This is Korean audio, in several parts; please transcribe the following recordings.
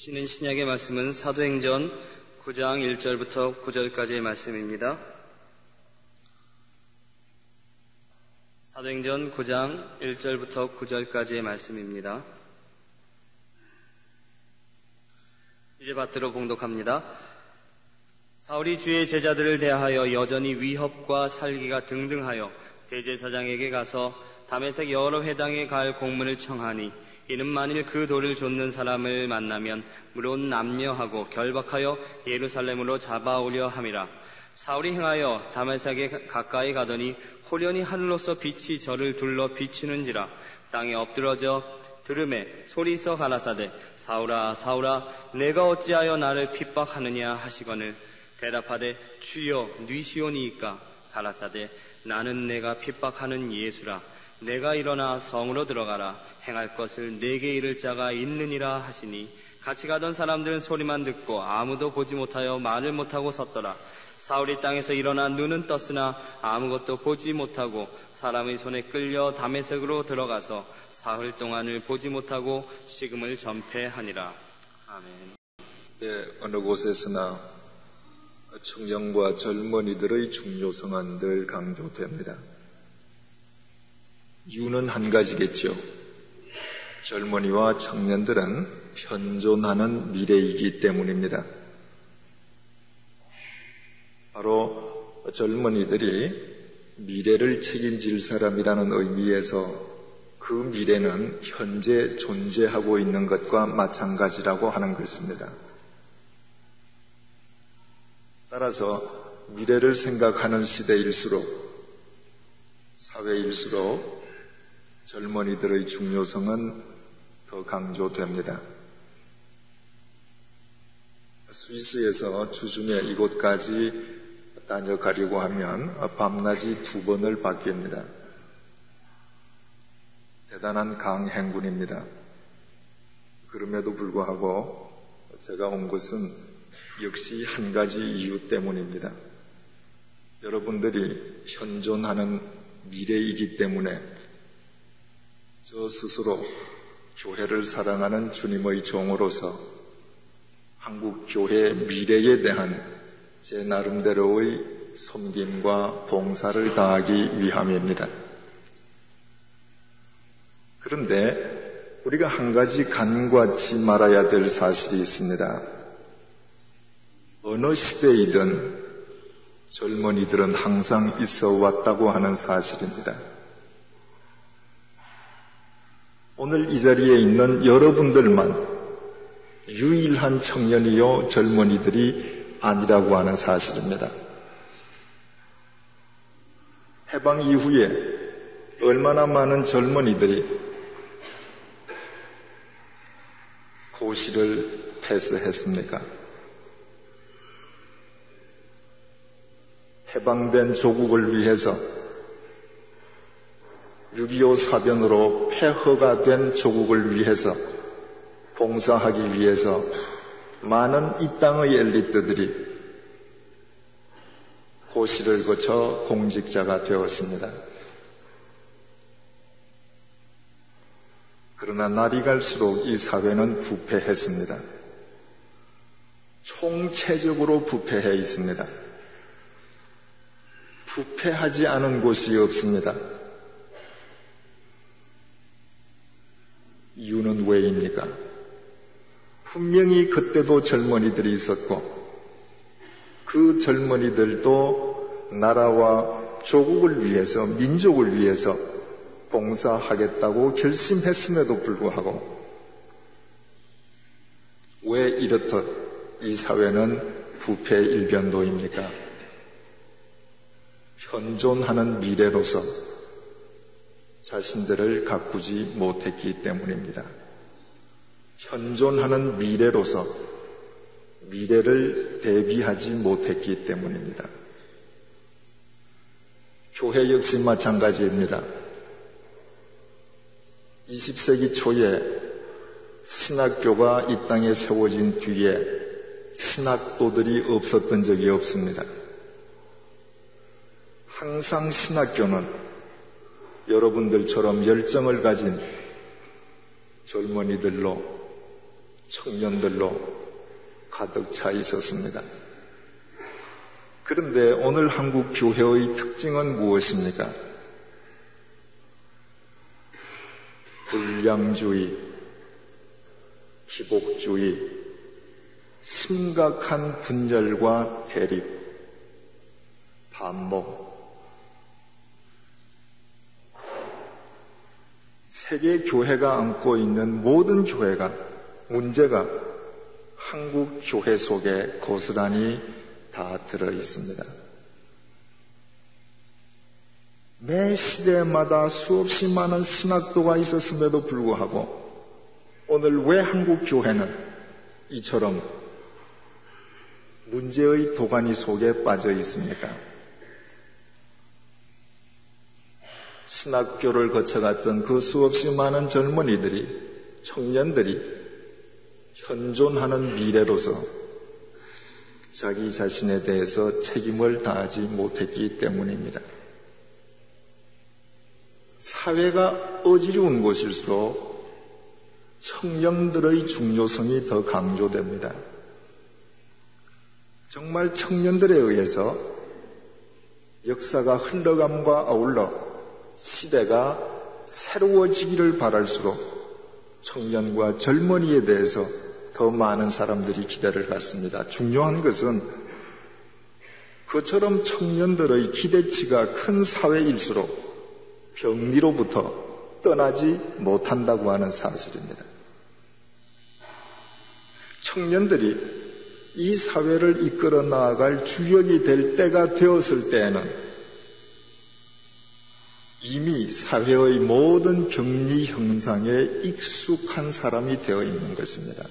주시는 신약의 말씀은 사도행전 9장 1절부터 9절까지의 말씀입니다. 사도행전 9장 1절부터 9절까지의 말씀입니다. 이제 받들어 봉독합니다. 사울이 주의 제자들을 대하여 여전히 위협과 살기가 등등하여 대제사장에게 가서 다메섹 여러 회당에 갈 공문을 청하니 이는 만일 그 돌을 좇는 사람을 만나면 물론 남녀하고 결박하여 예루살렘으로 잡아오려 함이라. 사울이 행하여 다메섹에 가까이 가더니 호련히 하늘로서 빛이 저를 둘러 비추는지라. 땅에 엎드러져 들음에 소리서 가라사대 사울아 사울아 내가 어찌하여 나를 핍박하느냐 하시거늘 대답하되 주여 뉘시오니이까 가라사대 나는 내가 핍박하는 예수라. 내가 일어나 성으로 들어가라. 행할 것을 내게 이를 자가 있느니라 하시니 같이 가던 사람들은 소리만 듣고 아무도 보지 못하여 말을 못하고 섰더라. 사울이 땅에서 일어나 눈은 떴으나 아무것도 보지 못하고 사람의 손에 끌려 다메섹으로 들어가서 사흘 동안을 보지 못하고 식음을 전폐하니라. 아멘. 예, 어느 곳에서나 청년과 젊은이들의 중요성은 늘 강조됩니다. 이유는 한 가지겠죠. 젊은이와 청년들은 현존하는 미래이기 때문입니다. 바로 젊은이들이 미래를 책임질 사람이라는 의미에서 그 미래는 현재 존재하고 있는 것과 마찬가지라고 하는 것입니다. 따라서 미래를 생각하는 시대일수록, 사회일수록 젊은이들의 중요성은 더 강조됩니다. 스위스에서 주중에 이곳까지 다녀가려고 하면 밤낮이 2번을 바뀝니다. 대단한 강행군입니다. 그럼에도 불구하고 제가 온 것은 역시 한 가지 이유 때문입니다. 여러분들이 현존하는 미래이기 때문에 저 스스로 교회를 사랑하는 주님의 종으로서 한국 교회 미래에 대한 제 나름대로의 섬김과 봉사를 다하기 위함입니다. 그런데 우리가 한 가지 간과치 말아야 될 사실이 있습니다. 어느 시대이든 젊은이들은 항상 있어 왔다고 하는 사실입니다. 오늘 이 자리에 있는 여러분들만 유일한 청년이요 젊은이들이 아니라고 하는 사실입니다. 해방 이후에 얼마나 많은 젊은이들이 고시를 패스했습니까? 해방된 조국을 위해서 6.25 사변으로 폐허가 된 조국을 위해서 봉사하기 위해서 많은 이 땅의 엘리트들이 고시를 거쳐 공직자가 되었습니다. 그러나 날이 갈수록 이 사회는 부패했습니다. 총체적으로 부패해 있습니다. 부패하지 않은 곳이 없습니다. 이유는 왜입니까? 분명히 그때도 젊은이들이 있었고 그 젊은이들도 나라와 조국을 위해서, 민족을 위해서 봉사하겠다고 결심했음에도 불구하고 왜 이렇듯 이 사회는 부패 일변도입니까? 현존하는 미래로서 자신들을 가꾸지 못했기 때문입니다. 현존하는 미래로서 미래를 대비하지 못했기 때문입니다. 교회 역시 마찬가지입니다. 20세기 초에 신학교가 이 땅에 세워진 뒤에 신학도들이 없었던 적이 없습니다. 항상 신학교는 여러분들처럼 열정을 가진 젊은이들로 청년들로 가득 차 있었습니다. 그런데 오늘 한국 교회의 특징은 무엇입니까? 불량주의, 기복주의, 심각한 분열과 대립, 반목. 세계 교회가 안고 있는 모든 교회가, 문제가 한국 교회 속에 고스란히 다 들어 있습니다. 매 시대마다 수없이 많은 신학도가 있었음에도 불구하고 오늘 왜 한국 교회는 이처럼 문제의 도가니 속에 빠져 있습니까? 신학교를 거쳐갔던 그 수없이 많은 젊은이들이, 청년들이 현존하는 미래로서 자기 자신에 대해서 책임을 다하지 못했기 때문입니다. 사회가 어지러운 곳일수록 청년들의 중요성이 더 강조됩니다. 정말 청년들에 의해서 역사가 흘러감과 아울러 시대가 새로워지기를 바랄수록 청년과 젊은이에 대해서 더 많은 사람들이 기대를 갖습니다. 중요한 것은 그처럼 청년들의 기대치가 큰 사회일수록 병리로부터 떠나지 못한다고 하는 사실입니다. 청년들이 이 사회를 이끌어 나아갈 주역이 될 때가 되었을 때에는 이미 사회의 모든 병리 형상에 익숙한 사람이 되어 있는 것입니다.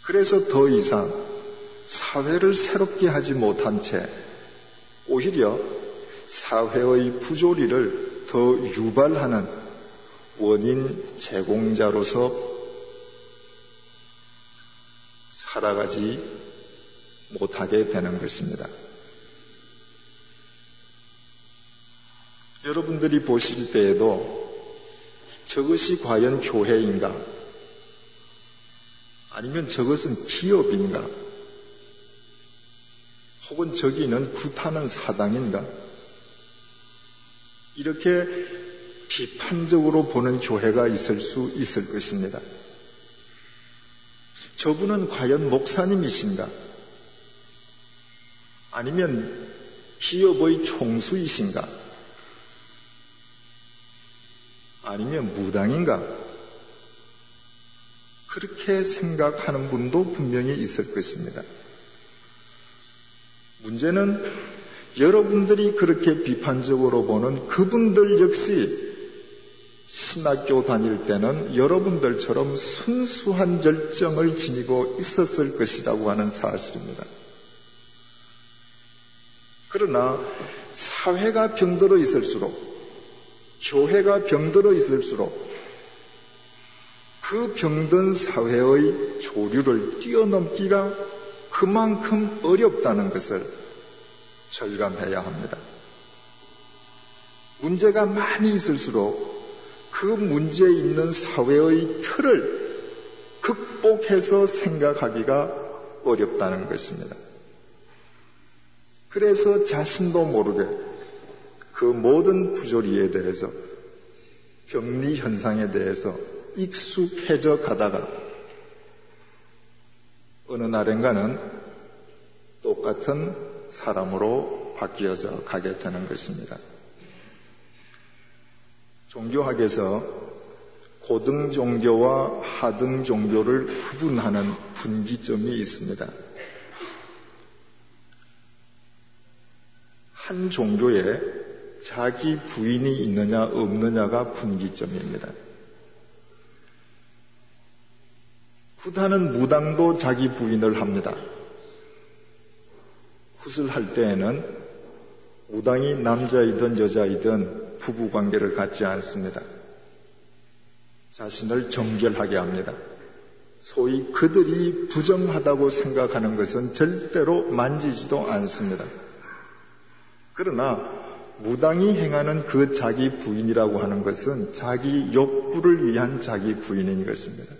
그래서 더 이상 사회를 새롭게 하지 못한 채 오히려 사회의 부조리를 더 유발하는 원인 제공자로서 살아가지 못하게 되는 것입니다. 여러분들이 보실 때에도 저것이 과연 교회인가? 아니면 저것은 기업인가? 혹은 저기는 굿하는 사당인가? 이렇게 비판적으로 보는 교회가 있을 수 있을 것입니다. 저분은 과연 목사님이신가? 아니면 기업의 총수이신가? 아니면 무당인가? 그렇게 생각하는 분도 분명히 있을 것입니다. 문제는 여러분들이 그렇게 비판적으로 보는 그분들 역시 신학교 다닐 때는 여러분들처럼 순수한 열정을 지니고 있었을 것이라고 하는 사실입니다. 그러나 사회가 병들어 있을수록, 교회가 병들어 있을수록 그 병든 사회의 조류를 뛰어넘기가 그만큼 어렵다는 것을 절감해야 합니다. 문제가 많이 있을수록 그 문제에 있는 사회의 틀을 극복해서 생각하기가 어렵다는 것입니다. 그래서 자신도 모르게 그 모든 부조리에 대해서, 병리 현상에 대해서 익숙해져 가다가 어느 날인가는 똑같은 사람으로 바뀌어져 가게 되는 것입니다. 종교학에서 고등 종교와 하등 종교를 구분하는 분기점이 있습니다. 한 종교에 자기 부인이 있느냐 없느냐가 분기점입니다. 굿하는 무당도 자기 부인을 합니다. 굿을 할 때에는 무당이 남자이든 여자이든 부부관계를 갖지 않습니다. 자신을 정결하게 합니다. 소위 그들이 부정하다고 생각하는 것은 절대로 만지지도 않습니다. 그러나 무당이 행하는 그 자기 부인이라고 하는 것은 자기 욕구를 위한 자기 부인인 것입니다.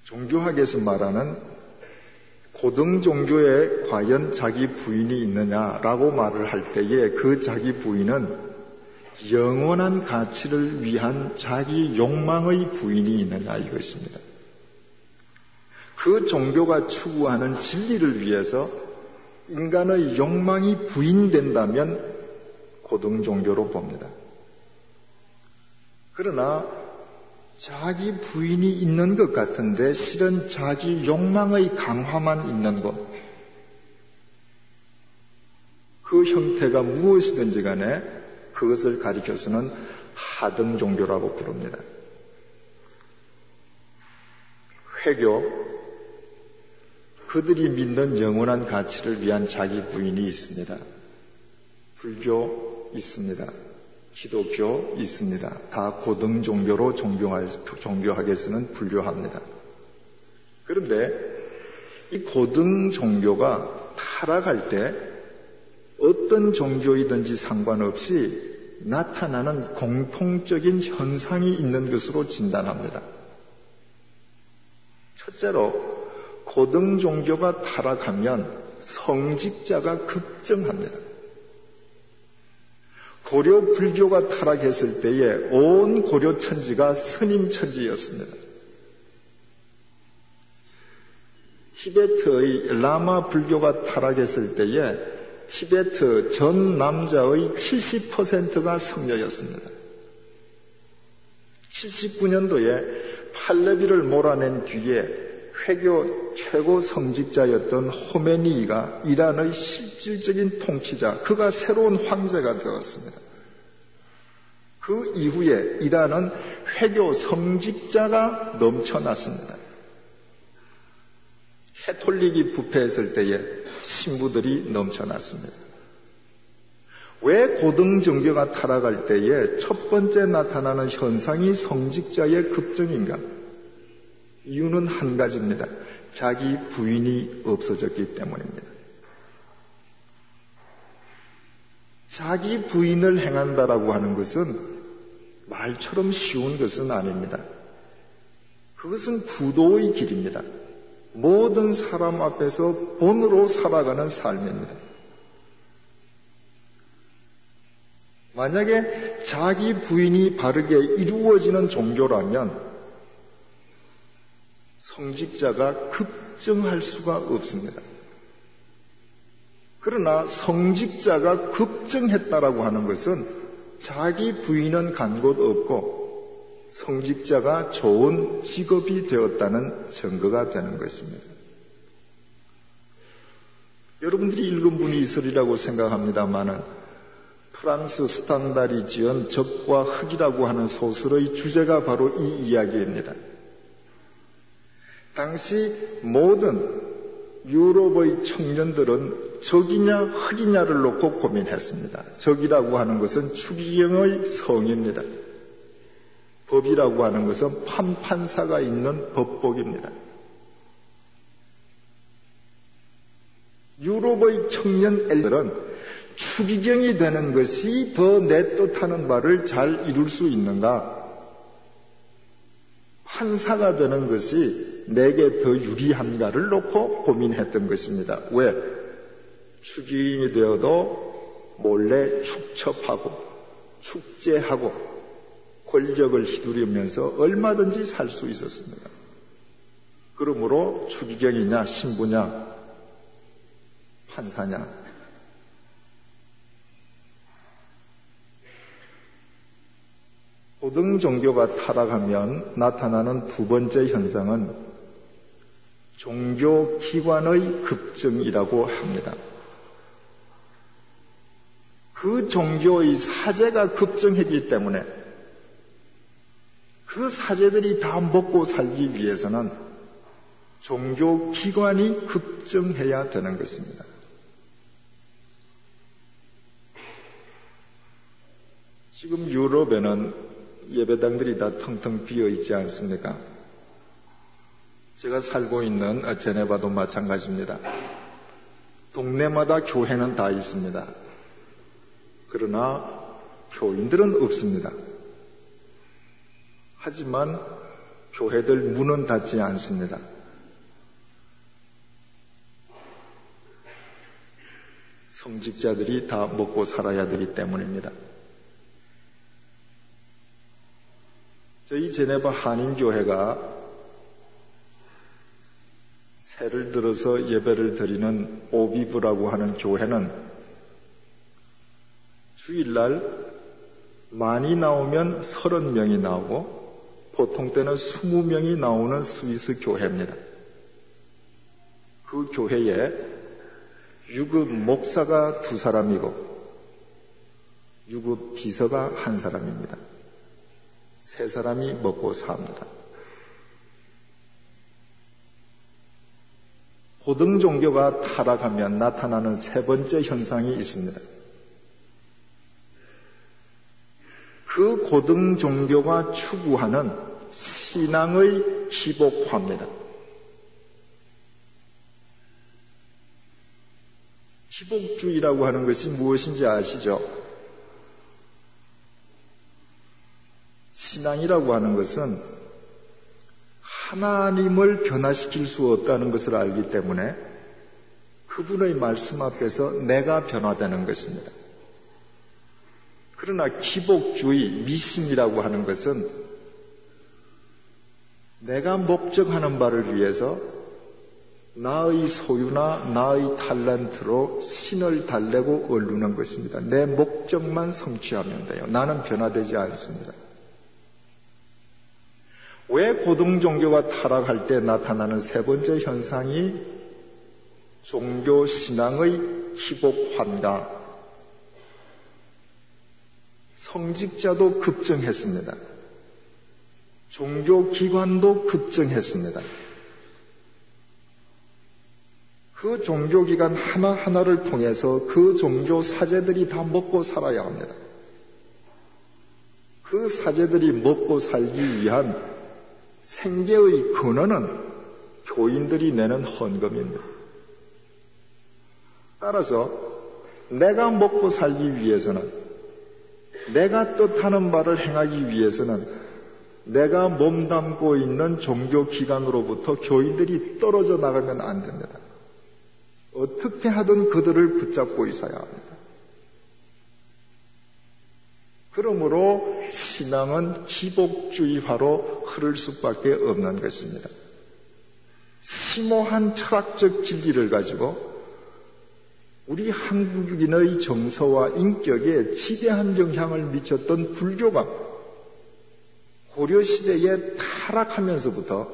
종교학에서 말하는 고등 종교에 과연 자기 부인이 있느냐라고 말을 할 때에 그 자기 부인은 영원한 가치를 위한 자기 욕망의 부인이 있느냐 이것입니다. 그 종교가 추구하는 진리를 위해서 인간의 욕망이 부인된다면 고등 종교로 봅니다. 그러나 자기 부인이 있는 것 같은데 실은 자기 욕망의 강화만 있는 것, 그 형태가 무엇이든지 간에 그것을 가리켜서는 하등 종교라고 부릅니다. 회교, 그들이 믿는 영원한 가치를 위한 자기 부인이 있습니다. 불교 있습니다. 기독교 있습니다. 다 고등 종교로 종교학에서는 분류합니다. 그런데 이 고등 종교가 타락할 때 어떤 종교이든지 상관없이 나타나는 공통적인 현상이 있는 것으로 진단합니다. 첫째로 고등 종교가 타락하면 성직자가 급증합니다. 고려 불교가 타락했을 때에 온 고려 천지가 스님 천지였습니다. 티베트의 라마 불교가 타락했을 때에 티베트 전 남자의 70%가 성녀였습니다. 79년도에 팔레비를 몰아낸 뒤에 회교 최고 성직자였던 호메니가 이란의 실질적인 통치자, 그가 새로운 황제가 되었습니다. 그 이후에 이란은 회교 성직자가 넘쳐났습니다. 캐톨릭이 부패했을 때에 신부들이 넘쳐났습니다. 왜 고등 종교가 타락할 때에 첫 번째 나타나는 현상이 성직자의 급증인가? 이유는 한 가지입니다. 자기 부인이 없어졌기 때문입니다. 자기 부인을 행한다라고 하는 것은 말처럼 쉬운 것은 아닙니다. 그것은 부도의 길입니다. 모든 사람 앞에서 본으로 살아가는 삶입니다. 만약에 자기 부인이 바르게 이루어지는 종교라면 성직자가 급증할 수가 없습니다. 그러나 성직자가 급증했다라고 하는 것은 자기 부인은 간 곳 없고 성직자가 좋은 직업이 되었다는 증거가 되는 것입니다. 여러분들이 읽은 분이 있으리라고 생각합니다마는 프랑스 스탕달이 지은 적과 흙이라고 하는 소설의 주제가 바로 이 이야기입니다. 당시 모든 유럽의 청년들은 적이냐 흙이냐를 놓고 고민했습니다. 적이라고 하는 것은 추기경의 성입니다. 법이라고 하는 것은 판판사가 있는 법복입니다. 유럽의 청년 엘들은 추기경이 되는 것이 더 내 뜻하는 바를 잘 이룰 수 있는가? 판사가 되는 것이 내게 더 유리한가를 놓고 고민했던 것입니다. 왜? 추기경이 되어도 몰래 축첩하고 축제하고 권력을 휘두르면서 얼마든지 살 수 있었습니다. 그러므로 추기경이냐 신부냐 판사냐, 고등 종교가 타락하면 나타나는 두 번째 현상은 종교 기관의 급증이라고 합니다. 그 종교의 사제가 급증했기 때문에 그 사제들이 다 먹고 살기 위해서는 종교 기관이 급증해야 되는 것입니다. 지금 유럽에는 예배당들이 다 텅텅 비어 있지 않습니까? 제가 살고 있는 제네바도 마찬가지입니다. 동네마다 교회는 다 있습니다. 그러나 교인들은 없습니다. 하지만 교회들 문은 닫지 않습니다. 성직자들이 다 먹고 살아야 되기 때문입니다. 저희 제네바 한인교회가 새를 들어서 예배를 드리는 오비브라고 하는 교회는 주일날 많이 나오면 30명이 나오고 보통 때는 20명이 나오는 스위스 교회입니다. 그 교회에 유급 목사가 2사람이고 유급 비서가 1사람입니다. 3사람이 먹고 삽니다. 고등 종교가 타락하면 나타나는 3번째 현상이 있습니다. 그 고등 종교가 추구하는 신앙의 희복화입니다. 희복주의라고 하는 것이 무엇인지 아시죠? 신앙이라고 하는 것은 하나님을 변화시킬 수 없다는 것을 알기 때문에 그분의 말씀 앞에서 내가 변화되는 것입니다. 그러나 기복주의, 미신이라고 하는 것은 내가 목적하는 바를 위해서 나의 소유나 나의 탤런트로 신을 달래고 얼루는 것입니다. 내 목적만 성취하면 돼요. 나는 변화되지 않습니다. 왜 고등 종교가 타락할 때 나타나는 3번째 현상이 종교 신앙의 희복화인가? 성직자도 급증했습니다. 종교기관도 급증했습니다. 그 종교기관 하나하나를 통해서 그 종교 사제들이 다 먹고 살아야 합니다. 그 사제들이 먹고 살기 위한 생계의 근원은 교인들이 내는 헌금입니다. 따라서 내가 먹고 살기 위해서는, 내가 뜻하는 바를 행하기 위해서는 내가 몸담고 있는 종교기관으로부터 교인들이 떨어져 나가면 안 됩니다. 어떻게 하든 그들을 붙잡고 있어야 합니다. 그러므로 신앙은 기복주의화로 흐를 수밖에 없는 것입니다. 심오한 철학적 진리를 가지고 우리 한국인의 정서와 인격에 지대한 영향을 미쳤던 불교가 고려시대에 타락하면서부터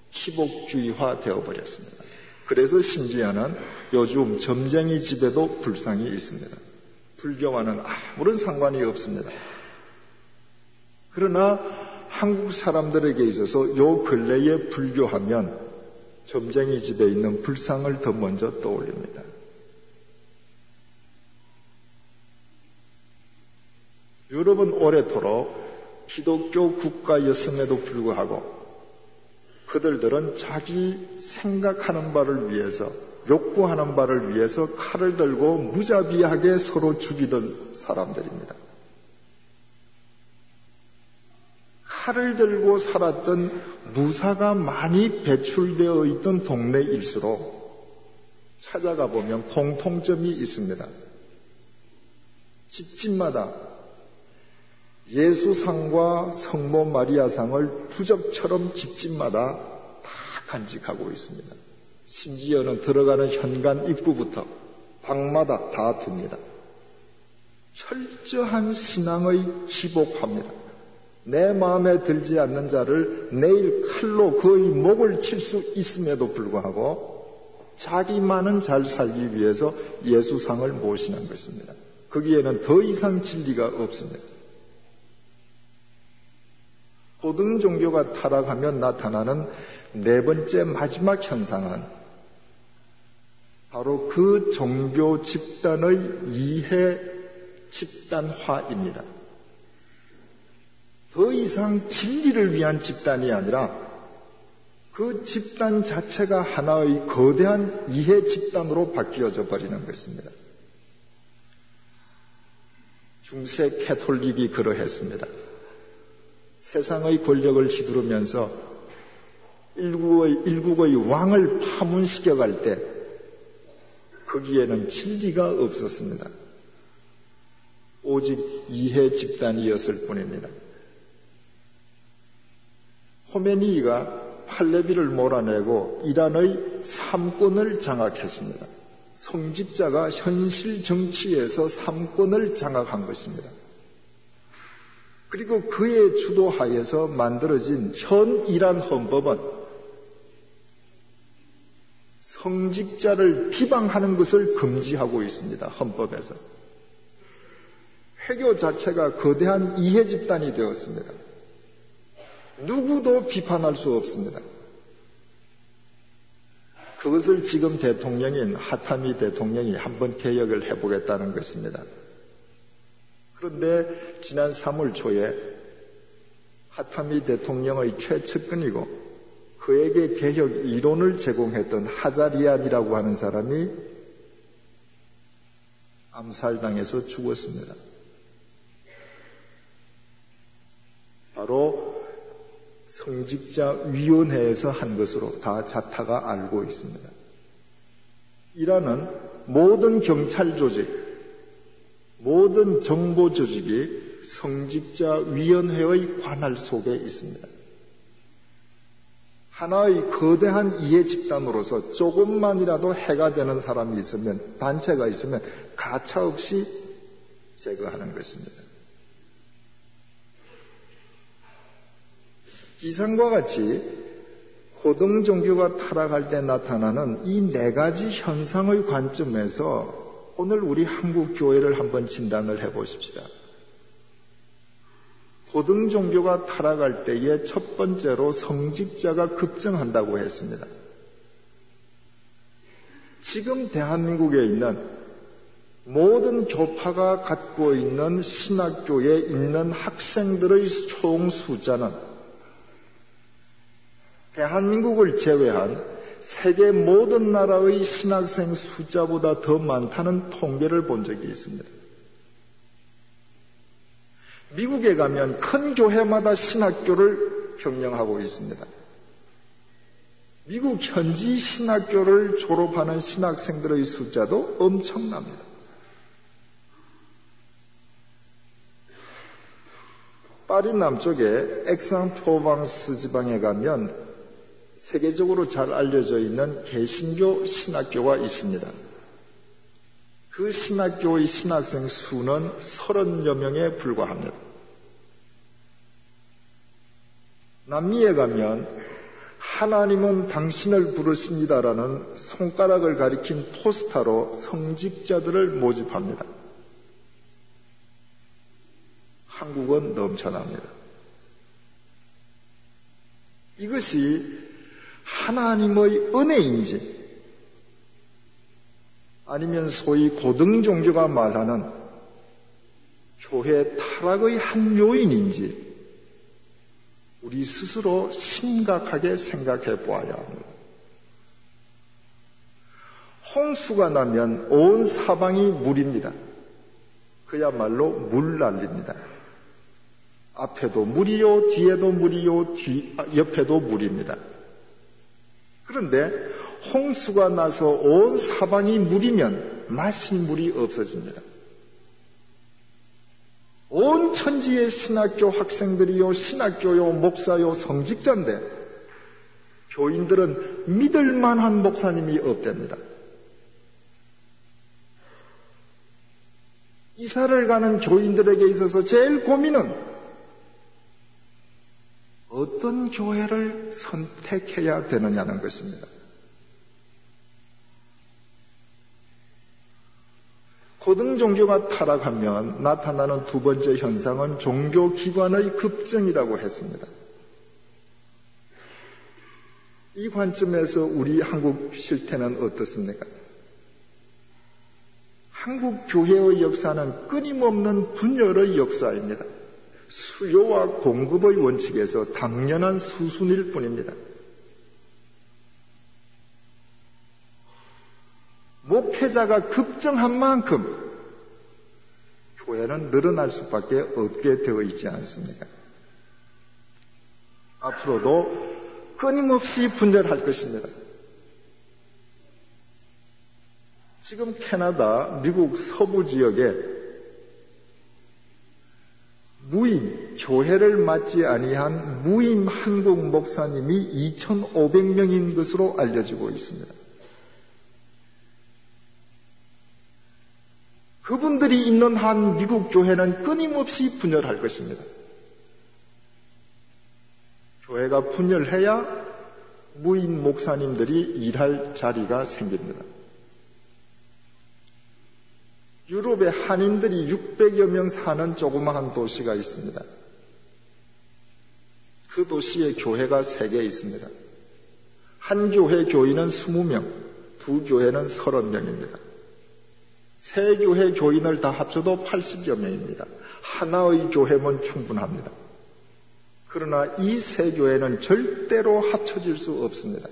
기복주의화 되어버렸습니다. 그래서 심지어는 요즘 점쟁이 집에도 불상이 있습니다. 불교와는 아무런 상관이 없습니다. 그러나 한국 사람들에게 있어서 요 근래에 불교하면 점쟁이 집에 있는 불상을 더 먼저 떠올립니다. 유럽은 오래도록 기독교 국가였음에도 불구하고 그들은 자기 생각하는 바를 위해서, 욕구하는 바를 위해서 칼을 들고 무자비하게 서로 죽이던 사람들입니다. 칼을 들고 살았던 무사가 많이 배출되어 있던 동네일수록 찾아가 보면 공통점이 있습니다. 집집마다 예수상과 성모 마리아상을 부적처럼 집집마다 다 간직하고 있습니다. 심지어는 들어가는 현관 입구부터 방마다 다 둡니다. 철저한 신앙의 기복화입니다. 내 마음에 들지 않는 자를 내일 칼로 그의 목을 칠 수 있음에도 불구하고 자기만은 잘 살기 위해서 예수상을 모시는 것입니다. 거기에는 더 이상 진리가 없습니다. 고등 종교가 타락하면 나타나는 4번째 마지막 현상은 바로 그 종교 집단의 이해 집단화입니다. 더 이상 진리를 위한 집단이 아니라 그 집단 자체가 하나의 거대한 이해 집단으로 바뀌어져 버리는 것입니다. 중세 캐톨릭이 그러했습니다. 세상의 권력을 휘두르면서 일국의 왕을 파문시켜갈 때 거기에는 진리가 없었습니다. 오직 이해 집단이었을 뿐입니다. 호메니가 팔레비를 몰아내고 이란의 삼권을 장악했습니다. 성직자가 현실 정치에서 삼권을 장악한 것입니다. 그리고 그의 주도하에서 만들어진 현 이란 헌법은 성직자를 비방하는 것을 금지하고 있습니다. 헌법에서. 회교 자체가 거대한 이해 집단이 되었습니다. 누구도 비판할 수 없습니다. 그것을 지금 대통령인 하타미 대통령이 한번 개혁을 해보겠다는 것입니다. 그런데 지난 3월 초에 하타미 대통령의 최측근이고 그에게 개혁 이론을 제공했던 하자리안이라고 하는 사람이 암살당해서 죽었습니다. 바로 성직자위원회에서 한 것으로 다 자타가 알고 있습니다. 이란은 모든 경찰 조직, 모든 정보 조직이 성직자위원회의 관할 속에 있습니다. 하나의 거대한 이해 집단으로서 조금만이라도 해가 되는 사람이 있으면, 단체가 있으면 가차없이 제거하는 것입니다. 이상과 같이 고등 종교가 타락할 때 나타나는 이 네 가지 현상의 관점에서 오늘 우리 한국 교회를 한번 진단을 해보십시다. 고등 종교가 타락할 때에 첫 번째로 성직자가 급증한다고 했습니다. 지금 대한민국에 있는 모든 교파가 갖고 있는 신학교에 있는 학생들의 총 숫자는 대한민국을 제외한 세계 모든 나라의 신학생 숫자보다 더 많다는 통계를 본 적이 있습니다. 미국에 가면 큰 교회마다 신학교를 경영하고 있습니다. 미국 현지 신학교를 졸업하는 신학생들의 숫자도 엄청납니다. 파리 남쪽에 엑상프로방스 지방에 가면 세계적으로 잘 알려져 있는 개신교 신학교가 있습니다. 그 신학교의 신학생 수는 30여 명에 불과합니다. 남미에 가면 하나님은 당신을 부르십니다라는 손가락을 가리킨 포스터로 성직자들을 모집합니다. 한국은 넘쳐납니다. 이것이 하나님의 은혜인지 아니면 소위 고등 종교가 말하는 교회 타락의 한 요인인지 우리 스스로 심각하게 생각해 보아야 합니다. 홍수가 나면 온 사방이 물입니다. 그야말로 물난리입니다. 앞에도 물이요, 뒤에도 물이요, 옆에도 물입니다. 그런데 홍수가 나서 온 사방이 물이면 마실 물이 없어집니다. 온 천지의 신학교 학생들이요, 신학교요, 목사요, 성직자인데 교인들은 믿을 만한 목사님이 없답니다. 이사를 가는 교인들에게 있어서 제일 고민은 어떤 교회를 선택해야 되느냐는 것입니다. 고등 종교가 타락하면 나타나는 두 번째 현상은 종교기관의 급증이라고 했습니다. 이 관점에서 우리 한국 실태는 어떻습니까? 한국 교회의 역사는 끊임없는 분열의 역사입니다. 수요와 공급의 원칙에서 당연한 수순일 뿐입니다. 목회자가 급증한 만큼 교회는 늘어날 수밖에 없게 되어 있지 않습니까? 앞으로도 끊임없이 분열할 것입니다. 지금 캐나다, 미국 서부 지역에 무임, 교회를 맡지 아니한 무임 한국 목사님이 2,500명인 것으로 알려지고 있습니다. 그분들이 있는 한 미국 교회는 끊임없이 분열할 것입니다. 교회가 분열해야 무임 목사님들이 일할 자리가 생깁니다. 유럽에 한인들이 600여 명 사는 조그마한 도시가 있습니다. 그 도시에 교회가 3개 있습니다. 한 교회 교인은 20명, 두 교회는 30명입니다. 세 교회 교인을 다 합쳐도 80여 명입니다. 하나의 교회면 충분합니다. 그러나 이 세 교회는 절대로 합쳐질 수 없습니다.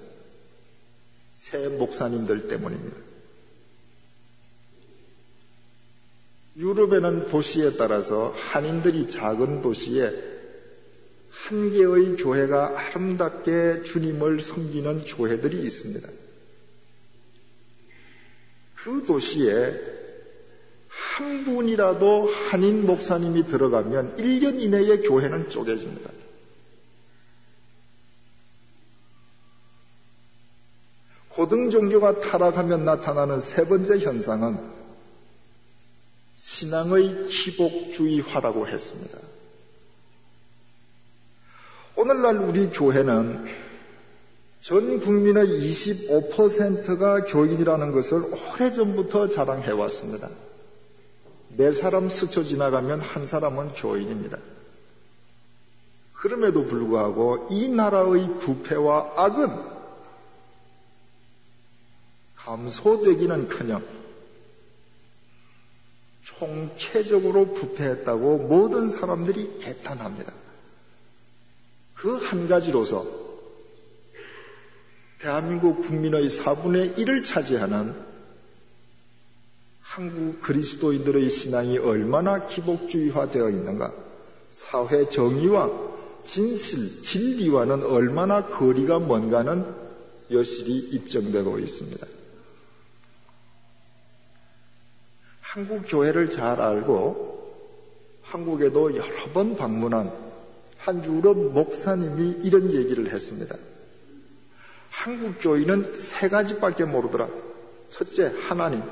세 목사님들 때문입니다. 유럽에는 도시에 따라서 한인들이 작은 도시에 한 개의 교회가 아름답게 주님을 섬기는 교회들이 있습니다. 그 도시에 한 분이라도 한인 목사님이 들어가면 1년 이내에 교회는 쪼개집니다. 고등 종교가 타락하면 나타나는 세 번째 현상은 신앙의 기복주의화라고 했습니다. 오늘날 우리 교회는 전 국민의 25%가 교인이라는 것을 오래전부터 자랑해왔습니다. 4사람 스쳐 지나가면 한 사람은 교인입니다. 그럼에도 불구하고 이 나라의 부패와 악은 감소되기는커녕 총체적으로 부패했다고 모든 사람들이 개탄합니다. 그 한 가지로서 대한민국 국민의 4분의 1을 차지하는 한국 그리스도인들의 신앙이 얼마나 기복주의화되어 있는가, 사회 정의와 진실, 진리와는 얼마나 거리가 먼가는 여실히 입증되고 있습니다. 한국 교회를 잘 알고 한국에도 여러 번 방문한 한 유럽 목사님이 이런 얘기를 했습니다. 한국 교인은 3가지밖에 모르더라. 첫째, 하나님.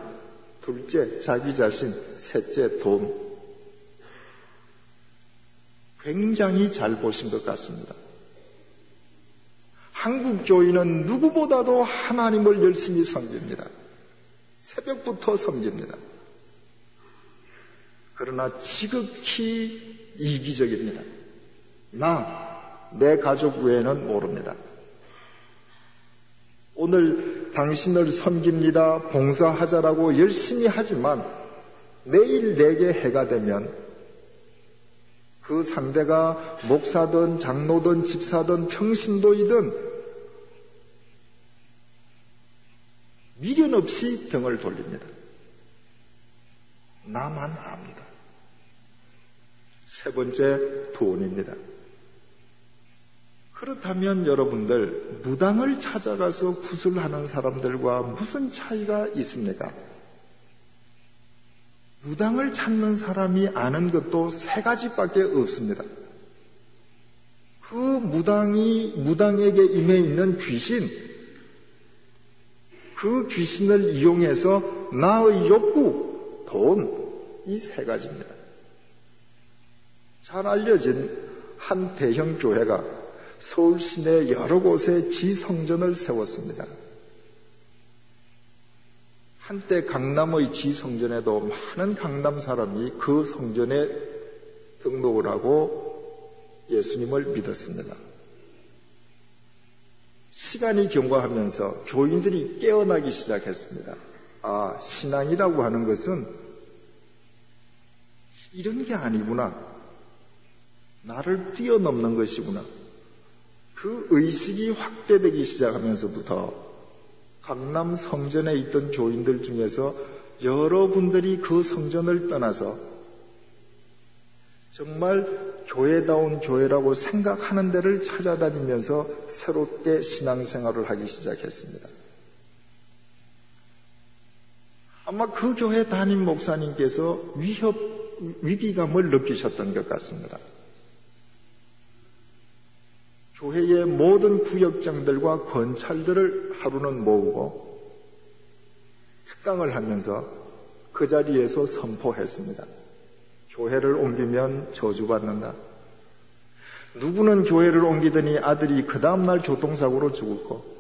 둘째, 자기 자신. 셋째, 돈. 굉장히 잘 보신 것 같습니다. 한국 교인은 누구보다도 하나님을 열심히 섬깁니다. 새벽부터 섬깁니다. 그러나 지극히 이기적입니다. 내 가족 외에는 모릅니다. 오늘 당신을 섬깁니다, 봉사하자라고 열심히 하지만 내일 내게 해가 되면 그 상대가 목사든 장로든 집사든 평신도이든 미련 없이 등을 돌립니다. 나만 압니다. 세 번째, 돈입니다. 그렇다면 여러분들, 무당을 찾아가서 구슬하는 사람들과 무슨 차이가 있습니까? 무당을 찾는 사람이 아는 것도 3가지밖에 없습니다. 그 무당에게 임해 있는 귀신, 그 귀신을 이용해서 나의 욕구, 돈, 이 3가지입니다. 잘 알려진 한 대형 교회가 서울 시내 여러 곳에 지성전을 세웠습니다. 한때 강남의 지성전에도 많은 강남 사람이 그 성전에 등록을 하고 예수님을 믿었습니다. 시간이 경과하면서 교인들이 깨어나기 시작했습니다. 아, 신앙이라고 하는 것은 이런 게 아니구나. 나를 뛰어넘는 것이구나. 그 의식이 확대되기 시작하면서부터 강남 성전에 있던 교인들 중에서 여러분들이 그 성전을 떠나서 정말 교회다운 교회라고 생각하는 데를 찾아다니면서 새롭게 신앙생활을 하기 시작했습니다. 아마 그 교회 담임 목사님께서 위기감을 느끼셨던 것 같습니다. 교회의 모든 구역장들과 권찰들을 하루는 모으고 특강을 하면서 그 자리에서 선포했습니다. 교회를 옮기면 저주받는다. 누구는 교회를 옮기더니 아들이 그 다음날 교통사고로 죽었고,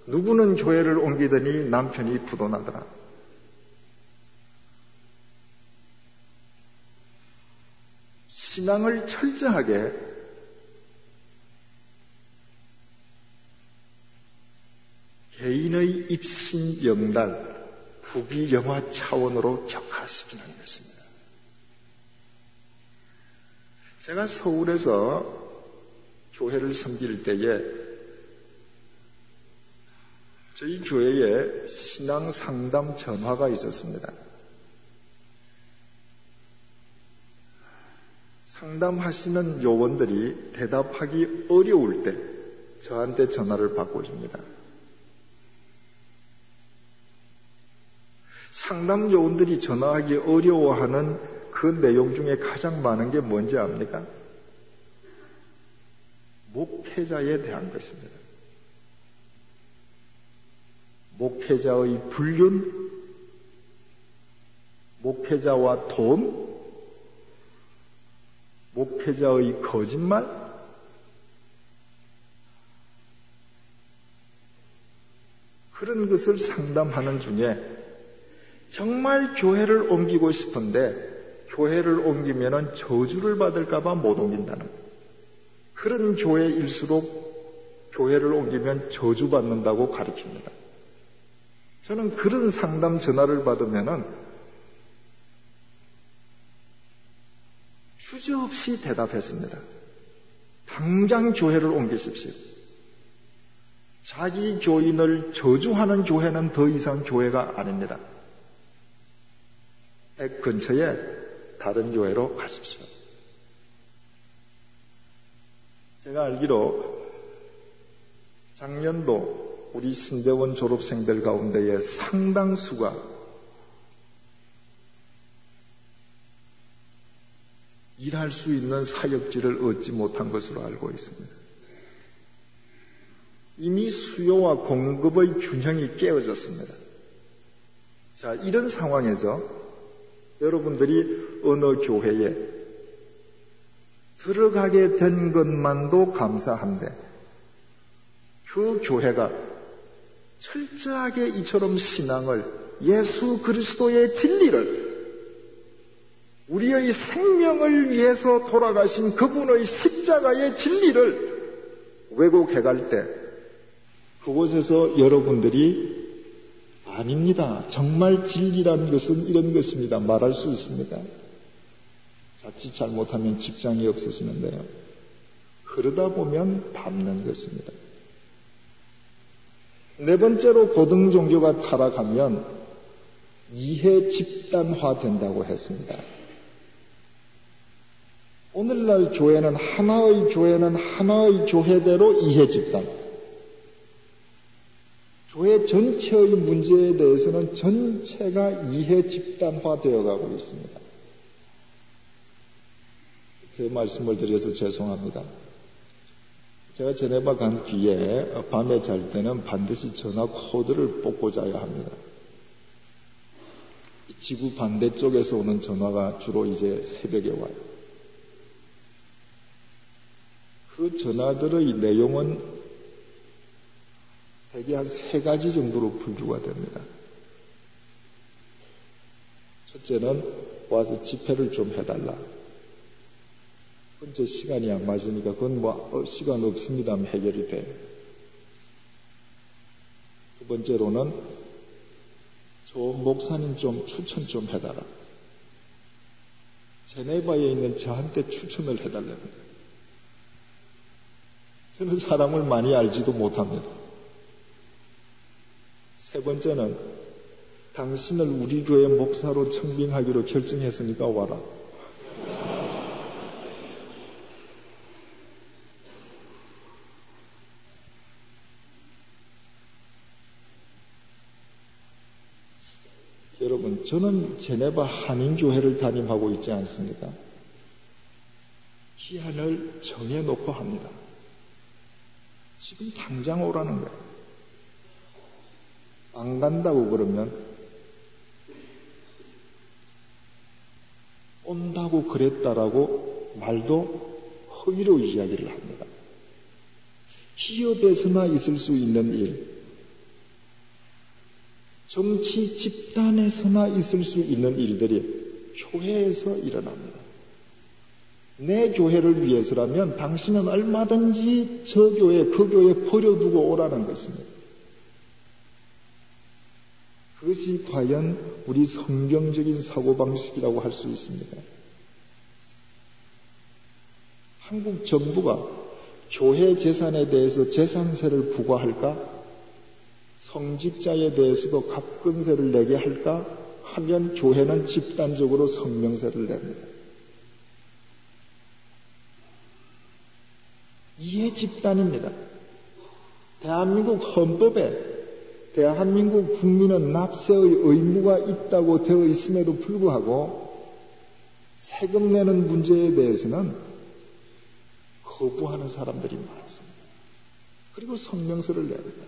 누구는 교회를 옮기더니 남편이 부도나더라. 신앙을 철저하게 개인의 입신 영달, 부귀영화 차원으로 격화시키는 것입니다. 제가 서울에서 교회를 섬길 때에 저희 교회에 신앙 상담 전화가 있었습니다. 상담하시는 요원들이 대답하기 어려울 때 저한테 전화를 바꿔줍니다. 상담 요원들이 전화하기 어려워하는 그 내용 중에 가장 많은 게 뭔지 압니까? 목회자에 대한 것입니다. 목회자의 불륜, 목회자와 돈, 목회자의 거짓말, 그런 것을 상담하는 중에 정말 교회를 옮기고 싶은데 교회를 옮기면 저주를 받을까봐 못 옮긴다는, 그런 교회일수록 교회를 옮기면 저주받는다고 가르칩니다. 저는 그런 상담 전화를 받으면 주저없이 대답했습니다. 당장 교회를 옮기십시오. 자기 교인을 저주하는 교회는 더 이상 교회가 아닙니다. 액 근처에 다른 교회로 가십시오. 제가 알기로 작년도 우리 신대원 졸업생들 가운데에 상당수가 일할 수 있는 사역지를 얻지 못한 것으로 알고 있습니다. 이미 수요와 공급의 균형이 깨어졌습니다. 자, 이런 상황에서 여러분들이 어느 교회에 들어가게 된 것만도 감사한데 그 교회가 철저하게 이처럼 신앙을, 예수 그리스도의 진리를, 우리의 생명을 위해서 돌아가신 그분의 십자가의 진리를 왜곡해 갈 때 그곳에서 여러분들이 아닙니다, 정말 진리란 것은 이런 것입니다 말할 수 있습니다. 자칫 잘못하면 직장이 없어지는데요. 그러다 보면 밟는 것입니다. 네 번째로 고등 종교가 타락하면 이해 집단화 된다고 했습니다. 오늘날 교회는 하나의 교회대로 이해 집단, 교회 전체의 문제에 대해서는 전체가 이해 집단화 되어가고 있습니다. 제 말씀을 드려서 죄송합니다. 제가 제네바 간 뒤에 밤에 잘 때는 반드시 전화 코드를 뽑고 자야 합니다. 지구 반대쪽에서 오는 전화가 주로 이제 새벽에 와요. 그 전화들의 내용은 대개 한 3가지 정도로 분류가 됩니다. 첫째는 와서 집회를 좀 해달라. 번째, 시간이 안 맞으니까 그건 시간 없습니다 하면 해결이 돼요. 두 번째로는 저 목사님 좀 추천 좀 해달라. 제네바에 있는 저한테 추천을 해달랍니다. 저는 사람을 많이 알지도 못합니다. 세 번째는 당신을 우리 교회 목사로 청빙하기로 결정했으니까 와라. 저는 제네바 한인교회를 담임하고 있지 않습니까? 기한을 정해놓고 합니다. 지금 당장 오라는 거예요. 안 간다고 그러면 온다고 그랬다라고 말도 허위로 이야기를 합니다. 기업에서나 있을 수 있는 일, 정치 집단에서나 있을 수 있는 일들이 교회에서 일어납니다. 내 교회를 위해서라면 당신은 얼마든지 저 교회, 그 교회 버려두고 오라는 것입니다. 그것이 과연 우리 성경적인 사고방식이라고 할 수 있습니다. 한국 정부가 교회 재산에 대해서 재산세를 부과할까? 성직자에 대해서도 갑근세를 내게 할까? 하면 교회는 집단적으로 성명세를 냅니다. 이해 집단입니다. 대한민국 헌법에 대한민국 국민은 납세의 의무가 있다고 되어 있음에도 불구하고 세금 내는 문제에 대해서는 거부하는 사람들이 많습니다. 그리고 성명서를 냅니다.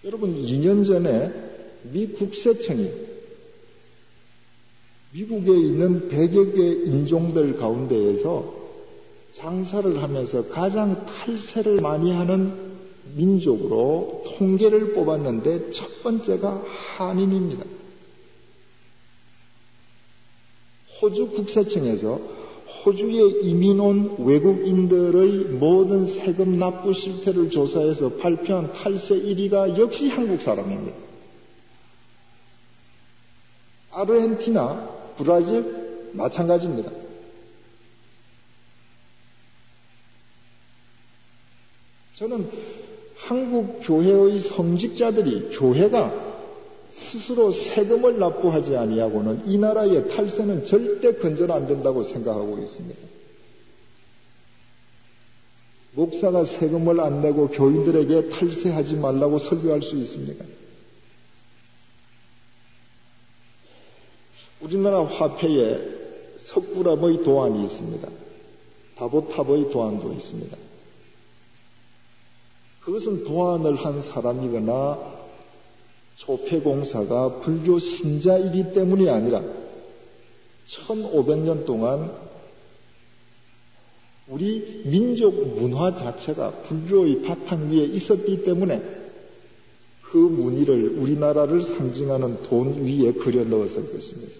여러분, 2년 전에 미 국세청이 미국에 있는 100여 개 인종들 가운데에서 장사를 하면서 가장 탈세를 많이 하는 민족으로 통계를 뽑았는데 첫 번째가 한인입니다. 호주 국세청에서 호주에 이민 온 외국인들의 모든 세금 납부 실태를 조사해서 발표한 탈세 1위가 역시 한국 사람입니다. 아르헨티나, 브라질 마찬가지입니다. 저는 한국 교회의 성직자들이 교회가 스스로 세금을 납부하지 아니하고는 이 나라의 탈세는 절대 건전 안 된다고 생각하고 있습니다. 목사가 세금을 안 내고 교인들에게 탈세하지 말라고 설교할 수 있습니까? 우리나라 화폐에 석굴암의 도안이 있습니다. 다보탑의 도안도 있습니다. 그것은 도안을 한 사람이거나 조폐공사가 불교 신자이기 때문이 아니라 1500년 동안 우리 민족 문화 자체가 불교의 바탕 위에 있었기 때문에 그 무늬를 우리나라를 상징하는 돈 위에 그려 넣었을 것입니다.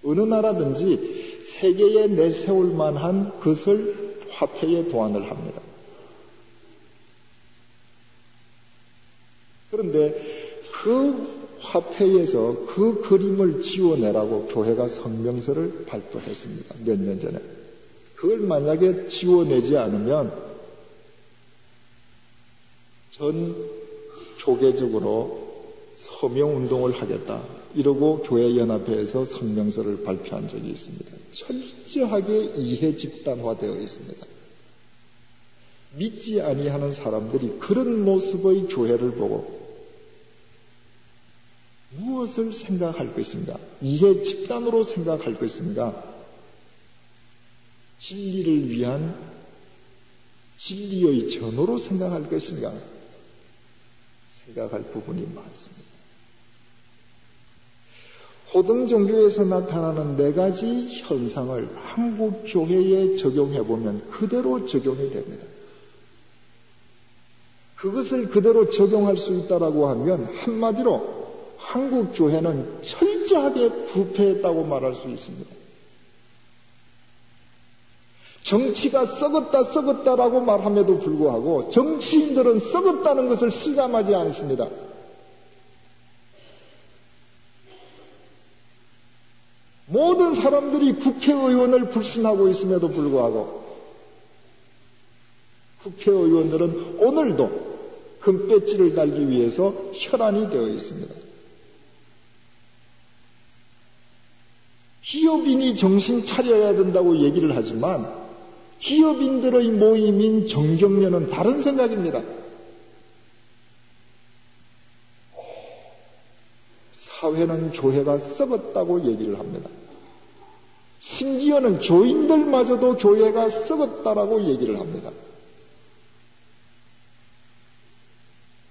어느 나라든지 세계에 내세울 만한 것을 화폐에 도안을 합니다. 그런데 그 화폐에서 그 그림을 지워내라고 교회가 성명서를 발표했습니다. 몇 년 전에. 그걸 만약에 지워내지 않으면 전 교계적으로 서명운동을 하겠다. 이러고 교회연합회에서 성명서를 발표한 적이 있습니다. 철저하게 이해 집단화되어 있습니다. 믿지 아니하는 사람들이 그런 모습의 교회를 보고 무엇을 생각할 것인가? 이해 집단으로 생각할 것인가? 진리를 위한 진리의 전호로 생각할 것인가? 생각할 부분이 많습니다. 호등 종교에서 나타나는 4가지 현상을 한국 교회에 적용해보면 그대로 적용이 됩니다. 그것을 그대로 적용할 수 있다라고 하면 한마디로 한국 교회는 철저하게 부패했다고 말할 수 있습니다. 정치가 썩었다라고 말함에도 불구하고 정치인들은 썩었다는 것을 실감하지 않습니다. 모든 사람들이 국회의원을 불신하고 있음에도 불구하고 국회의원들은 오늘도 금배지를 달기 위해서 혈안이 되어 있습니다. 기업인이 정신 차려야 된다고 얘기를 하지만 기업인들의 모임인 정경련은 다른 생각입니다. 사회는 교회가 썩었다고 얘기를 합니다. 심지어는 교인들마저도 교회가 썩었다라고 얘기를 합니다.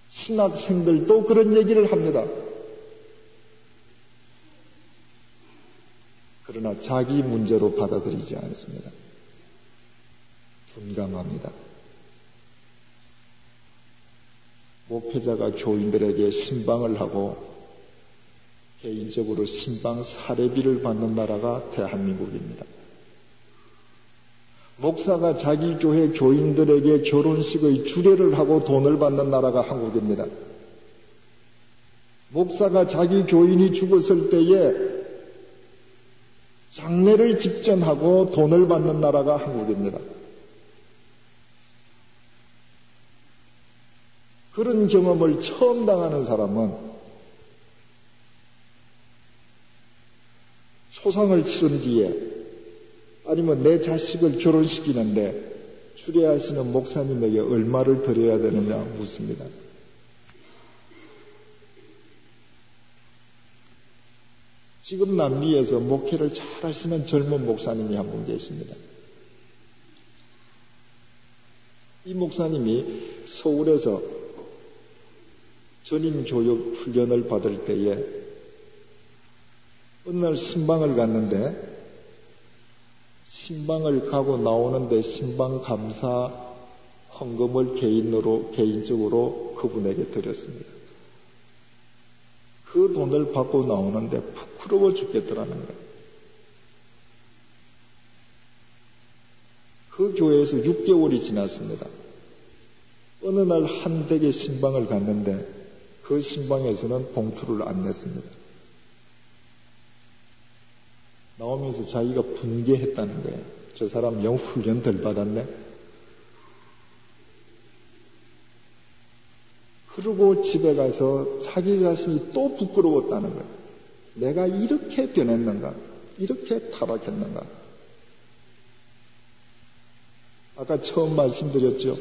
신학생들도 그런 얘기를 합니다. 그러나 자기 문제로 받아들이지 않습니다. 둔감합니다. 목회자가 교인들에게 신방을 하고 개인적으로 신방 사례비를 받는 나라가 대한민국입니다. 목사가 자기 교회 교인들에게 결혼식의 주례를 하고 돈을 받는 나라가 한국입니다. 목사가 자기 교인이 죽었을 때에 장례를 집전하고 돈을 받는 나라가 한국입니다. 그런 경험을 처음 당하는 사람은 초상을 치른 뒤에 아니면 내 자식을 결혼시키는데 주례하시는 목사님에게 얼마를 드려야 되느냐 묻습니다. 지금 남미에서 목회를 잘 하시는 젊은 목사님이 한 분 계십니다. 이 목사님이 서울에서 전임교육 훈련을 받을 때에 어느 날 신방을 갔는데 신방을 가고 나오는데 신방 감사 헌금을 개인적으로 그분에게 드렸습니다. 그 돈을 받고 나오는데 부끄러워 죽겠더라는 거예요. 그 교회에서 6개월이 지났습니다. 어느 날 한 댁의 신방을 갔는데 그 신방에서는 봉투를 안 냈습니다. 나오면서 자기가 분개했다는 거예요. 저 사람 영 훈련 덜 받았네. 그러고 집에 가서 자기 자신이 또 부끄러웠다는 거예요. 내가 이렇게 변했는가? 이렇게 타락했는가? 아까 처음 말씀드렸죠.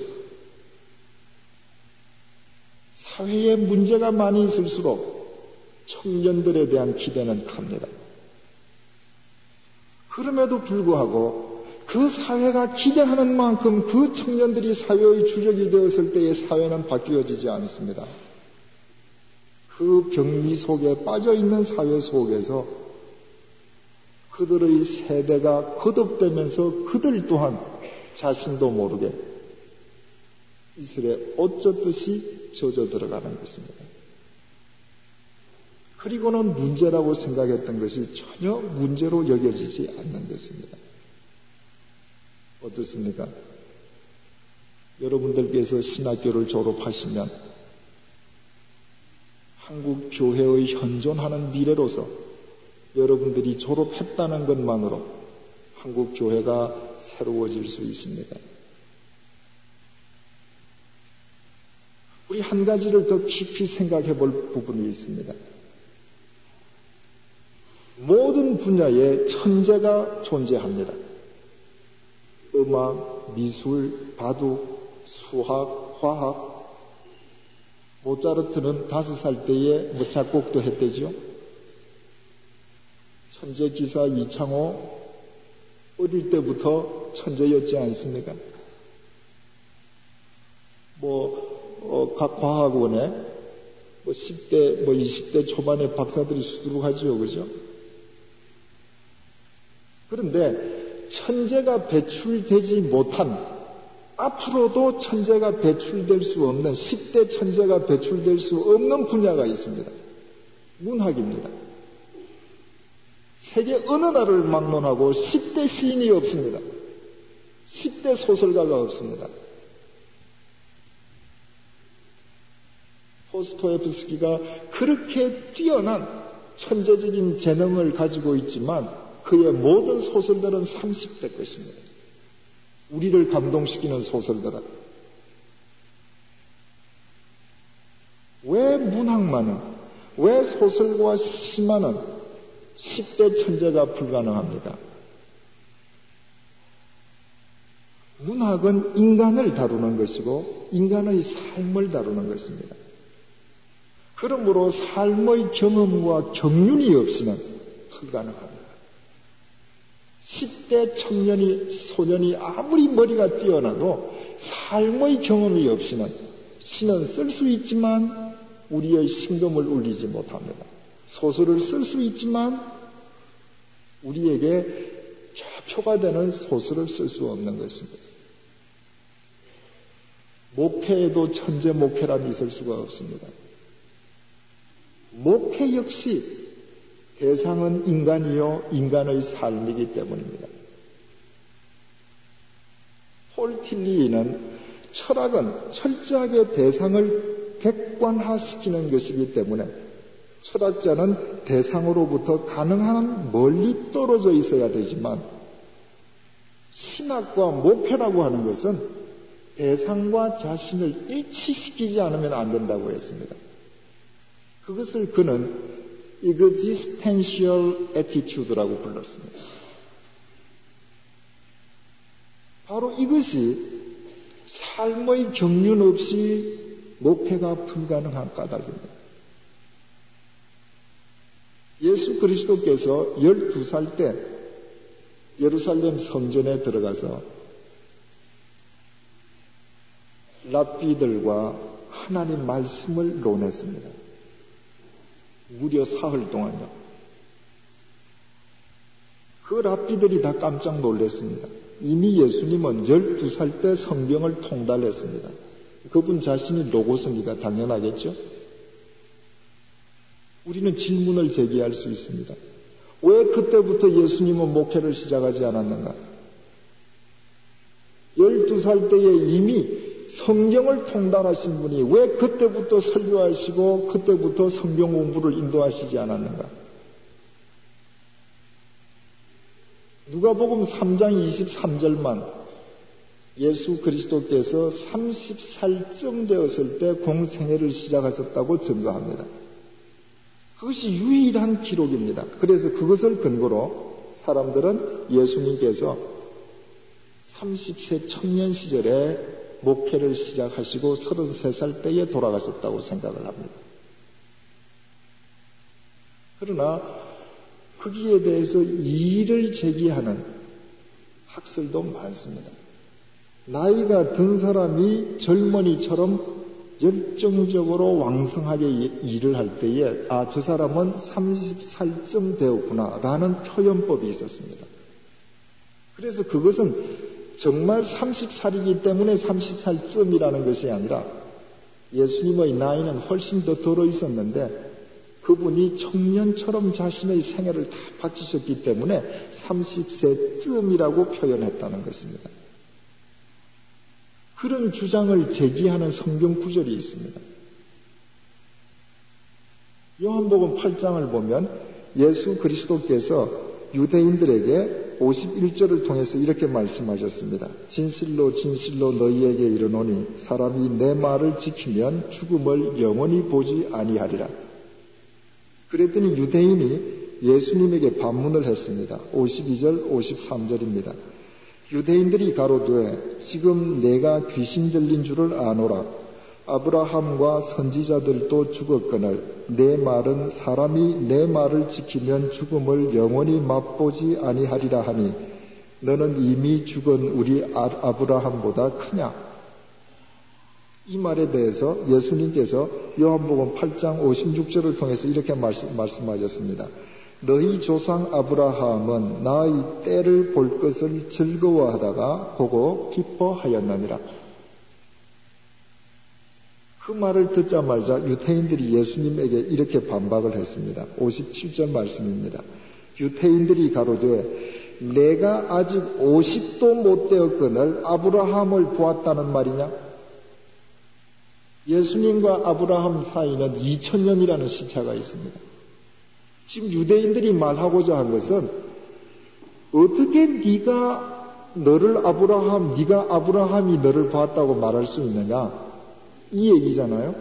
사회에 문제가 많이 있을수록 청년들에 대한 기대는 큽니다. 그럼에도 불구하고 그 사회가 기대하는 만큼 그 청년들이 사회의 주력이 되었을 때의 사회는 바뀌어지지 않습니다. 그 병리 속에 빠져있는 사회 속에서 그들의 세대가 거듭되면서 그들 또한 자신도 모르게 이슬에 어쩌듯이 젖어 들어가는 것입니다. 그리고는 문제라고 생각했던 것이 전혀 문제로 여겨지지 않는 것입니다. 어떻습니까? 여러분들께서 신학교를 졸업하시면 한국 교회의 현존하는 미래로서 여러분들이 졸업했다는 것만으로 한국 교회가 새로워질 수 있습니다. 우리 한 가지를 더 깊이 생각해 볼 부분이 있습니다. 모든 분야에 천재가 존재합니다. 음악, 미술, 바둑, 수학, 화학. 모차르트는 5살 때에 작곡도 했대죠. 천재 기사 이창호 어릴 때부터 천재였지 않습니까? 각 과학원에 10대, 20대 초반에 박사들이 수두룩하지요, 그죠? 그런데 천재가 배출되지 못한, 앞으로도 천재가 배출될 수 없는, 10대 천재가 배출될 수 없는 분야가 있습니다. 문학입니다. 세계 어느 나라를 막론하고 10대 시인이 없습니다. 10대 소설가가 없습니다. 도스토옙스키가 그렇게 뛰어난 천재적인 재능을 가지고 있지만 그의 모든 소설들은 30대 것입니다. 우리를 감동시키는 소설들은. 왜 문학만은, 왜 소설과 시만은 10대 천재가 불가능합니까? 문학은 인간을 다루는 것이고 인간의 삶을 다루는 것입니다. 그러므로 삶의 경험과 경륜이 없이는 불가능합니다. 10대 청년이, 소년이 아무리 머리가 뛰어나도 삶의 경험이 없이는 시는 쓸 수 있지만 우리의 심금을 울리지 못합니다. 소설을 쓸 수 있지만 우리에게 좌표가 되는 소설을 쓸 수 없는 것입니다. 목회에도 천재 목회란 있을 수가 없습니다. 목회 역시 대상은 인간이요 인간의 삶이기 때문입니다. 폴 틸리는 철학은 철저하게 대상을 객관화시키는 것이기 때문에 철학자는 대상으로부터 가능한 멀리 떨어져 있어야 되지만 신학과 목회라고 하는 것은 대상과 자신을 일치시키지 않으면 안 된다고 했습니다. 그것을 그는 existential attitude라고 불렀습니다. 바로 이것이 삶의 경륜 없이 목회가 불가능한 까닭입니다. 예수 그리스도께서 12살 때 예루살렘 성전에 들어가서 랍비들과 하나님 말씀을 논했습니다. 무려 사흘 동안요. 그 랍비들이 다 깜짝 놀랐습니다. 이미 예수님은 12살 때 성경을 통달했습니다. 그분 자신이 로고스니까 당연하겠죠? 우리는 질문을 제기할 수 있습니다. 왜 그때부터 예수님은 목회를 시작하지 않았는가? 12살 때에 이미 성경을 통달하신 분이 왜 그때부터 설교하시고 그때부터 성경 공부를 인도하시지 않았는가? 누가복음 3장 23절만 예수 그리스도께서 30살쯤 되었을 때 공생애를 시작하셨다고 증거합니다. 그것이 유일한 기록입니다. 그래서 그것을 근거로 사람들은 예수님께서 30세 청년 시절에 목회를 시작하시고 33살 때에 돌아가셨다고 생각을 합니다. 그러나 거기에 대해서 이의를 제기하는 학설도 많습니다. 나이가 든 사람이 젊은이처럼 열정적으로 왕성하게 일을 할 때에 저 사람은 30살쯤 되었구나 라는 표현법이 있었습니다. 그래서 그것은 정말 30살이기 때문에 30살쯤이라는 것이 아니라 예수님의 나이는 훨씬 더 들어 있었는데 그분이 청년처럼 자신의 생애를 다 바치셨기 때문에 30세쯤이라고 표현했다는 것입니다. 그런 주장을 제기하는 성경 구절이 있습니다. 요한복음 8장을 보면 예수 그리스도께서 유대인들에게 51절을 통해서 이렇게 말씀하셨습니다. 진실로 진실로 너희에게 이르노니 사람이 내 말을 지키면 죽음을 영원히 보지 아니하리라. 그랬더니 유대인이 예수님에게 반문을 했습니다. 52절 53절입니다. 유대인들이 가로되 지금 내가 귀신 들린 줄을 아노라. 아브라함과 선지자들도 죽었거늘 내 말은 사람이 내 말을 지키면 죽음을 영원히 맛보지 아니하리라 하니 너는 이미 죽은 우리 아브라함보다 크냐? 이 말에 대해서 예수님께서 요한복음 8장 56절을 통해서 이렇게 말씀하셨습니다. 너희 조상 아브라함은 나의 때를 볼 것을 즐거워하다가 보고 기뻐하였느니라. 그 말을 듣자마자 유대인들이 예수님에게 이렇게 반박을 했습니다. 57절 말씀입니다. 유대인들이 가로되 내가 아직 50도 못 되었거늘 아브라함을 보았다는 말이냐? 예수님과 아브라함 사이는 2000년이라는 시차가 있습니다. 지금 유대인들이 말하고자 한 것은 어떻게 네가 아브라함이 너를 봤다고 말할 수 있느냐? 이 얘기잖아요.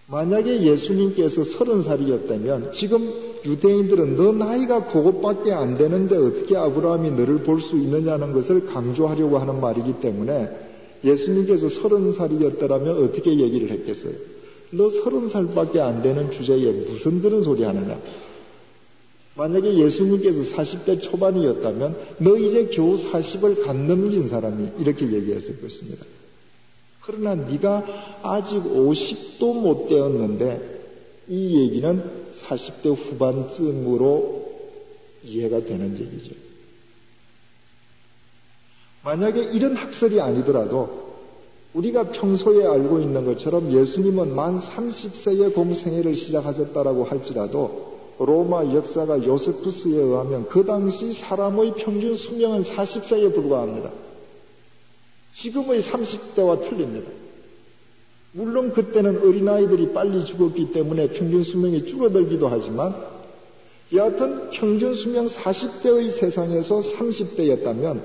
만약에 예수님께서 30살이었다면 지금 유대인들은 너 나이가 그것밖에 안 되는데 어떻게 아브라함이 너를 볼 수 있느냐는 것을 강조하려고 하는 말이기 때문에 예수님께서 30살이었더라면 어떻게 얘기를 했겠어요? 너 30살밖에 안 되는 주제에 무슨 그런 소리 하느냐. 만약에 예수님께서 40대 초반이었다면 너 이제 겨우 40을 갓 넘긴 사람이 이렇게 얘기했을 것입니다. 그러나 네가 아직 50도 못 되었는데 이 얘기는 40대 후반쯤으로 이해가 되는 얘기죠. 만약에 이런 학설이 아니더라도 우리가 평소에 알고 있는 것처럼 예수님은 만 30세에 공생애를 시작하셨다라고 할지라도 로마 역사가 요세푸스에 의하면 그 당시 사람의 평균 수명은 40세에 불과합니다. 지금의 30대와 틀립니다. 물론 그때는 어린아이들이 빨리 죽었기 때문에 평균 수명이 줄어들기도 하지만 여하튼 평균 수명 40대의 세상에서 30대였다면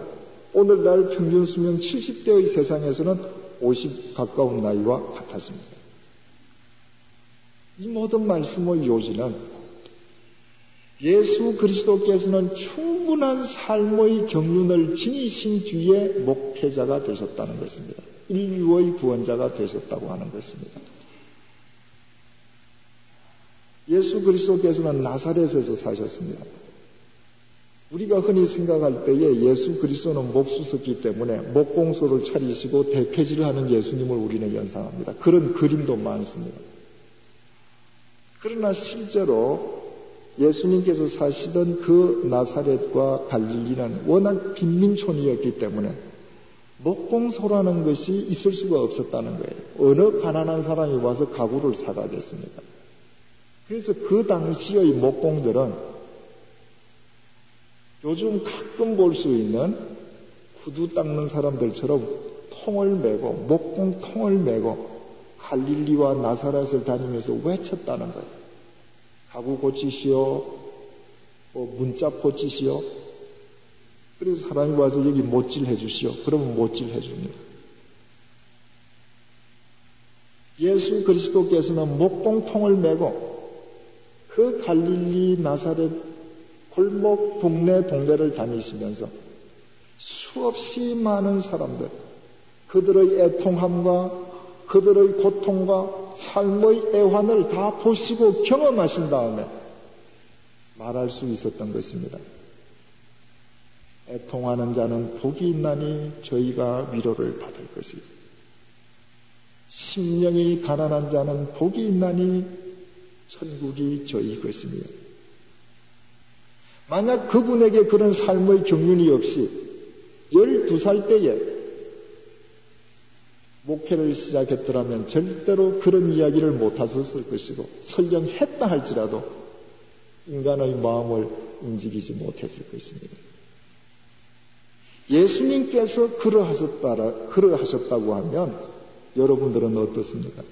오늘날 평균 수명 70대의 세상에서는 50 가까운 나이와 같아집니다. 이 모든 말씀의 요지는 예수 그리스도께서는 충분한 삶의 경륜을 지니신 뒤에 목회자가 되셨다는 것입니다. 인류의 구원자가 되셨다고 하는 것입니다. 예수 그리스도께서는 나사렛에서 사셨습니다. 우리가 흔히 생각할 때에 예수 그리스도는 목수 섰기 때문에 목공소를 차리시고 대패질을 하는 예수님을 우리는 연상합니다. 그런 그림도 많습니다. 그러나 실제로 예수님께서 사시던 그 나사렛과 갈릴리는 워낙 빈민촌이었기 때문에 목공소라는 것이 있을 수가 없었다는 거예요. 어느 가난한 사람이 와서 가구를 사가겠습니까? 그래서 그 당시의 목공들은 요즘 가끔 볼 수 있는 구두 닦는 사람들처럼 통을 메고 목공통을 메고 갈릴리와 나사렛을 다니면서 외쳤다는 거예요. 가구 고치시오, 문짝 고치시오. 그래서 사람이 와서 여기 못질 해주시오. 그러면 못질 해줍니다. 예수 그리스도께서는 목공통을 메고 그 갈릴리 나사렛 골목 동네를 다니시면서 수없이 많은 사람들, 그들의 애통함과 그들의 고통과 삶의 애환을 다 보시고 경험하신 다음에 말할 수 있었던 것입니다. 애통하는 자는 복이 있나니 저희가 위로를 받을 것이요. 심령이 가난한 자는 복이 있나니 천국이 저희 것이며. 만약 그분에게 그런 삶의 경륜이 없이 12살 때에 목회를 시작했더라면 절대로 그런 이야기를 못하셨을 것이고 설령 했다 할지라도 인간의 마음을 움직이지 못했을 것입니다. 예수님께서 그러하셨다고 하면 여러분들은 어떻습니까?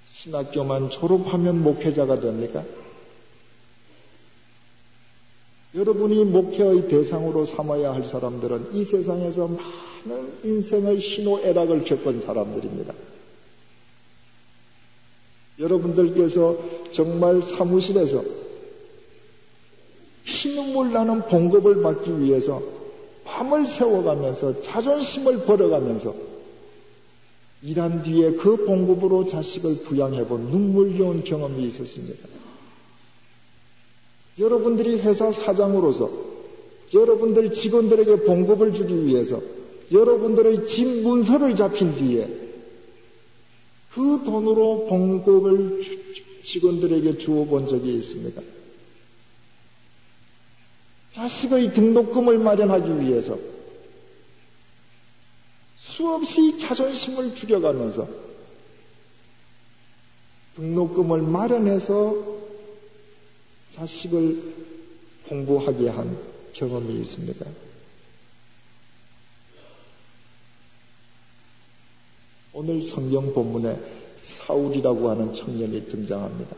신학교만 졸업하면 목회자가 됩니까? 여러분이 목회의 대상으로 삼아야 할 사람들은 이 세상에서 많은 인생의 희노애락을 겪은 사람들입니다. 여러분들께서 정말 사무실에서 피눈물 나는 봉급을 받기 위해서 밤을 새워가면서 자존심을 버려가면서 일한 뒤에 그 봉급으로 자식을 부양해본 눈물겨운 경험이 있었습니다. 여러분들이 회사 사장으로서 여러분들 직원들에게 봉급을 주기 위해서 여러분들의 집 문서를 잡힌 뒤에 그 돈으로 봉급을 직원들에게 주어본 적이 있습니다. 자식의 등록금을 마련하기 위해서 수없이 자존심을 죽여가면서 등록금을 마련해서 자식을 공부하게 한 경험이 있습니다. 오늘 성경 본문에 사울이라고 하는 청년이 등장합니다.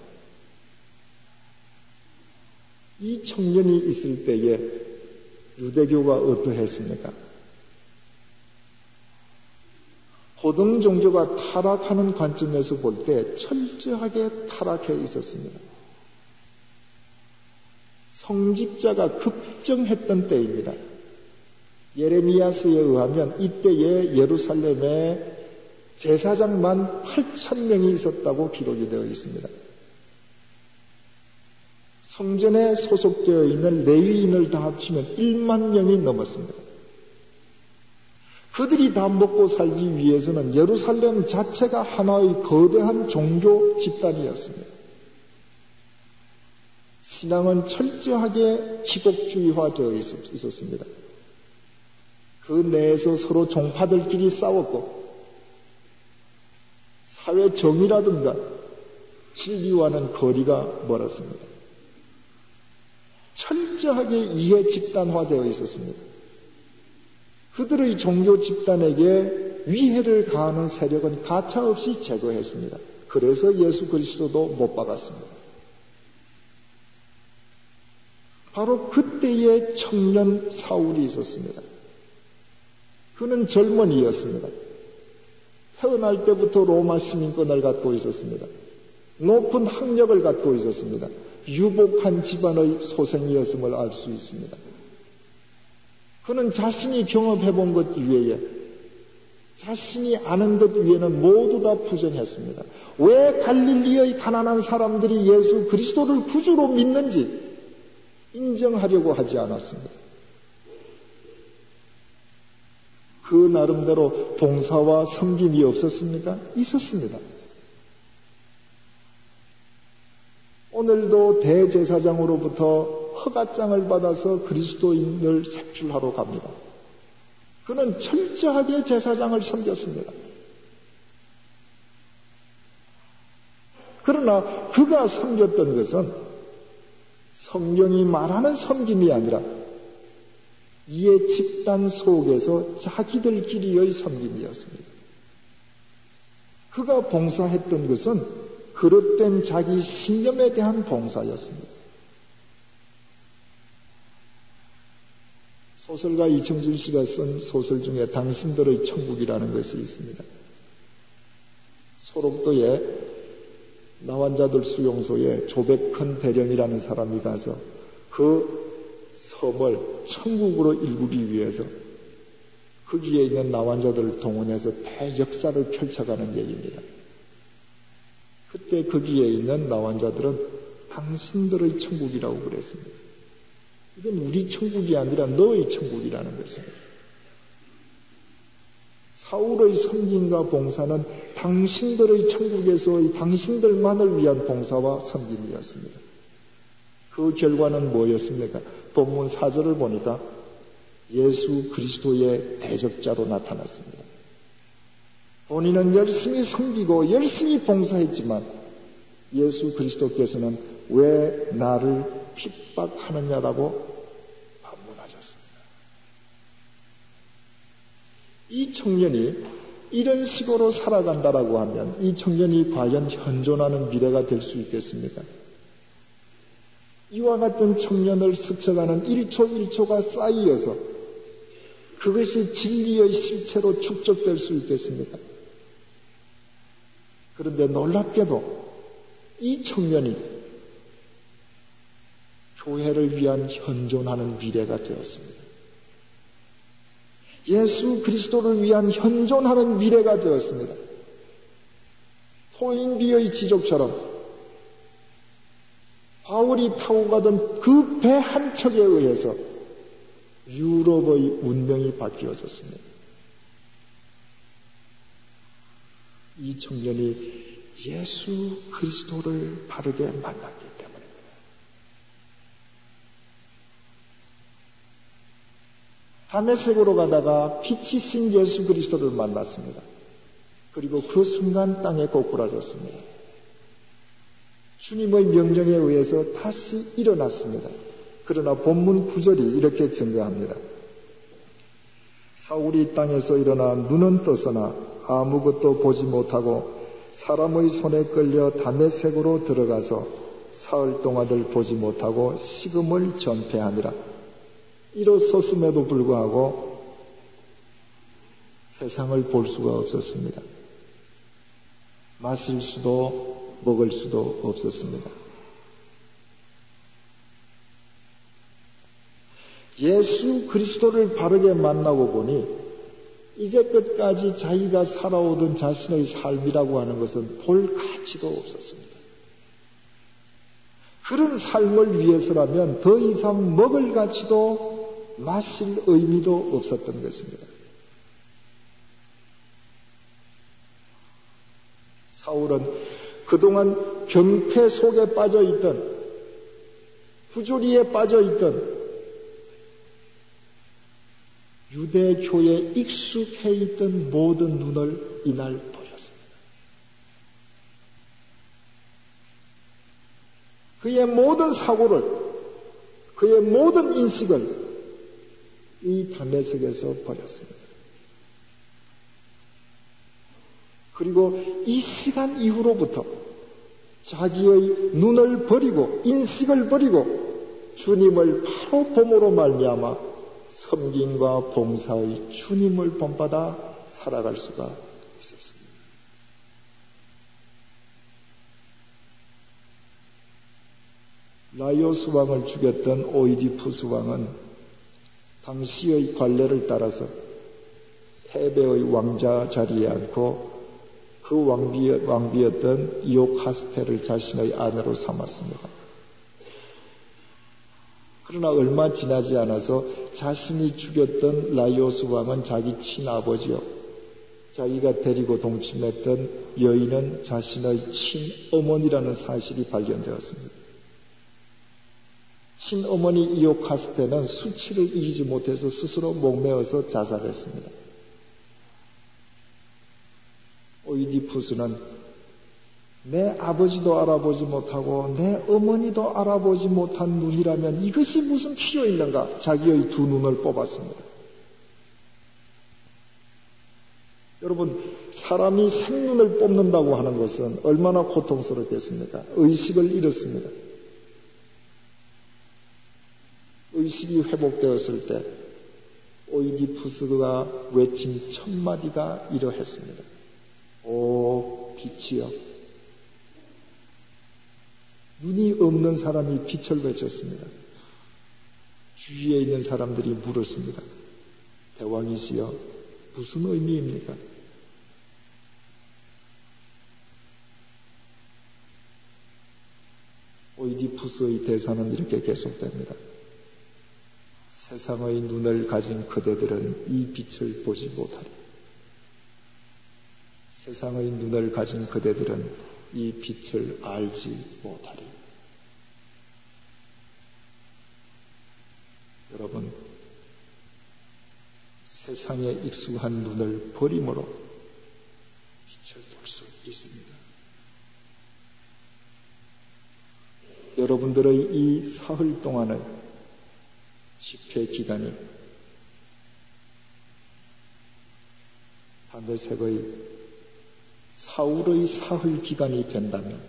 이 청년이 있을 때에 유대교가 어떠했습니까? 고등 종교가 타락하는 관점에서 볼 때 철저하게 타락해 있었습니다. 성직자가 급증했던 때입니다. 예레미야서에 의하면 이때에 예루살렘에 제사장만 8,000명이 있었다고 기록이 되어 있습니다. 성전에 소속되어 있는 레위인을 다 합치면 1만 명이 넘었습니다. 그들이 다 먹고 살기 위해서는 예루살렘 자체가 하나의 거대한 종교 집단이었습니다. 신앙은 철저하게 기복주의화되어 있었습니다. 그 내에서 서로 종파들끼리 싸웠고 사회 정의라든가 진리와는 거리가 멀었습니다. 철저하게 이해 집단화되어 있었습니다. 그들의 종교 집단에게 위해를 가하는 세력은 가차없이 제거했습니다. 그래서 예수 그리스도도 못 박았습니다. 바로 그때의 청년 사울이 있었습니다. 그는 젊은이였습니다. 태어날 때부터 로마 시민권을 갖고 있었습니다. 높은 학력을 갖고 있었습니다. 유복한 집안의 소생이었음을 알 수 있습니다. 그는 자신이 경험해본 것 이외에 자신이 아는 것 위에는 모두 다 부정했습니다. 왜 갈릴리의 가난한 사람들이 예수 그리스도를 구주로 믿는지 인정하려고 하지 않았습니다. 그 나름대로 봉사와 섬김이 없었습니까? 있었습니다. 오늘도 대제사장으로부터 허가장을 받아서 그리스도인을 색출하러 갑니다. 그는 철저하게 제사장을 섬겼습니다. 그러나 그가 섬겼던 것은 성경이 말하는 섬김이 아니라 이에 집단 속에서 자기들끼리의 섬김이었습니다. 그가 봉사했던 것은 그릇된 자기 신념에 대한 봉사였습니다. 소설가 이청준 씨가 쓴 소설 중에 당신들의 천국이라는 것이 있습니다. 소록도에 나환자들 수용소에 조백헌 대령이라는 사람이 가서 그 섬을 천국으로 일구기 위해서 거기에 있는 나환자들을 동원해서 대역사를 펼쳐가는 얘기입니다. 그때 거기에 있는 나환자들은 당신들의 천국이라고 그랬습니다. 이건 우리 천국이 아니라 너의 천국이라는 것입니다. 사울의 섬김과 봉사는 당신들의 천국에서의 당신들만을 위한 봉사와 섬김이었습니다. 그 결과는 뭐였습니까? 본문 4절을 보니까 예수 그리스도의 대적자로 나타났습니다. 본인은 열심히 섬기고 열심히 봉사했지만 예수 그리스도께서는 왜 나를 핍박하느냐라고 반문하셨습니다. 이 청년이 이런 식으로 살아간다라고 하면 이 청년이 과연 현존하는 미래가 될 수 있겠습니까? 이와 같은 청년을 스쳐가는 1초 1초가 쌓이어서 그것이 진리의 실체로 축적될 수 있겠습니까? 그런데 놀랍게도 이 청년이 교회를 위한 현존하는 미래가 되었습니다. 예수 그리스도를 위한 현존하는 미래가 되었습니다. 토인비의 지족처럼 바울이 타고 가던 그 배 한 척에 의해서 유럽의 운명이 바뀌어졌습니다. 이 청년이 예수 그리스도를 바르게 만났기 때문입니다. 다메섹으로 가다가 빛이 신 예수 그리스도를 만났습니다. 그리고 그 순간 땅에 꼬꾸라졌습니다. 주님의 명령에 의해서 다시 일어났습니다. 그러나 본문 9절이 이렇게 증거합니다. 사울이 땅에서 일어나 눈은 떴으나 아무것도 보지 못하고 사람의 손에 끌려 다메섹으로 들어가서 사흘 동안을 보지 못하고 식음을 전폐하니라. 일어섰음에도 불구하고 세상을 볼 수가 없었습니다. 마실 수도 먹을 수도 없었습니다. 예수 그리스도를 바르게 만나고 보니 이제껏까지 자기가 살아오던 자신의 삶이라고 하는 것은 볼 가치도 없었습니다. 그런 삶을 위해서라면 더 이상 먹을 가치도 마실 의미도 없었던 것입니다. 사울은 그동안 병폐 속에 빠져있던, 부조리에 빠져있던, 유대교에 익숙해 있던 모든 눈을 이날 버렸습니다. 그의 모든 사고를, 그의 모든 인식을 이 다메섹에서 버렸습니다. 그리고 이 시간 이후로부터 자기의 눈을 버리고 인식을 버리고 주님을 바로 봄으로 말미암아 섬김과 봉사의 주님을 본받아 살아갈 수가 있었습니다. 라이오스 왕을 죽였던 오이디푸스 왕은 당시의 관례를 따라서 테베의 왕자 자리에 앉고 그 왕비였던 이오카스테를 자신의 아내로 삼았습니다. 그러나 얼마 지나지 않아서 자신이 죽였던 라이오스 왕은 자기 친아버지요, 자기가 데리고 동침했던 여인은 자신의 친어머니라는 사실이 발견되었습니다. 친어머니 이오카스테는 수치를 이기지 못해서 스스로 목매어서 자살했습니다. 오이디푸스는 내 아버지도 알아보지 못하고 내 어머니도 알아보지 못한 눈이라면 이것이 무슨 필요 있는가? 자기의 두 눈을 뽑았습니다. 여러분, 사람이 생눈을 뽑는다고 하는 것은 얼마나 고통스럽겠습니까? 의식을 잃었습니다. 의식이 회복되었을 때 오이디푸스가 외친 첫 마디가 이러했습니다. 오, 빛이여. 눈이 없는 사람이 빛을 외쳤습니다. 주위에 있는 사람들이 물었습니다. 대왕이시여, 무슨 의미입니까? 오이디푸스의 대사는 이렇게 계속됩니다. 세상의 눈을 가진 그대들은 이 빛을 보지 못하리. 세상의 눈을 가진 그대들은 이 빛을 알지 못하리. 여러분, 세상에 익숙한 눈을 버림으로 빛을 볼 수 있습니다. 여러분들의 이 사흘 동안의 집회 기간이 다메섹의 사울의 사흘 기간이 된다면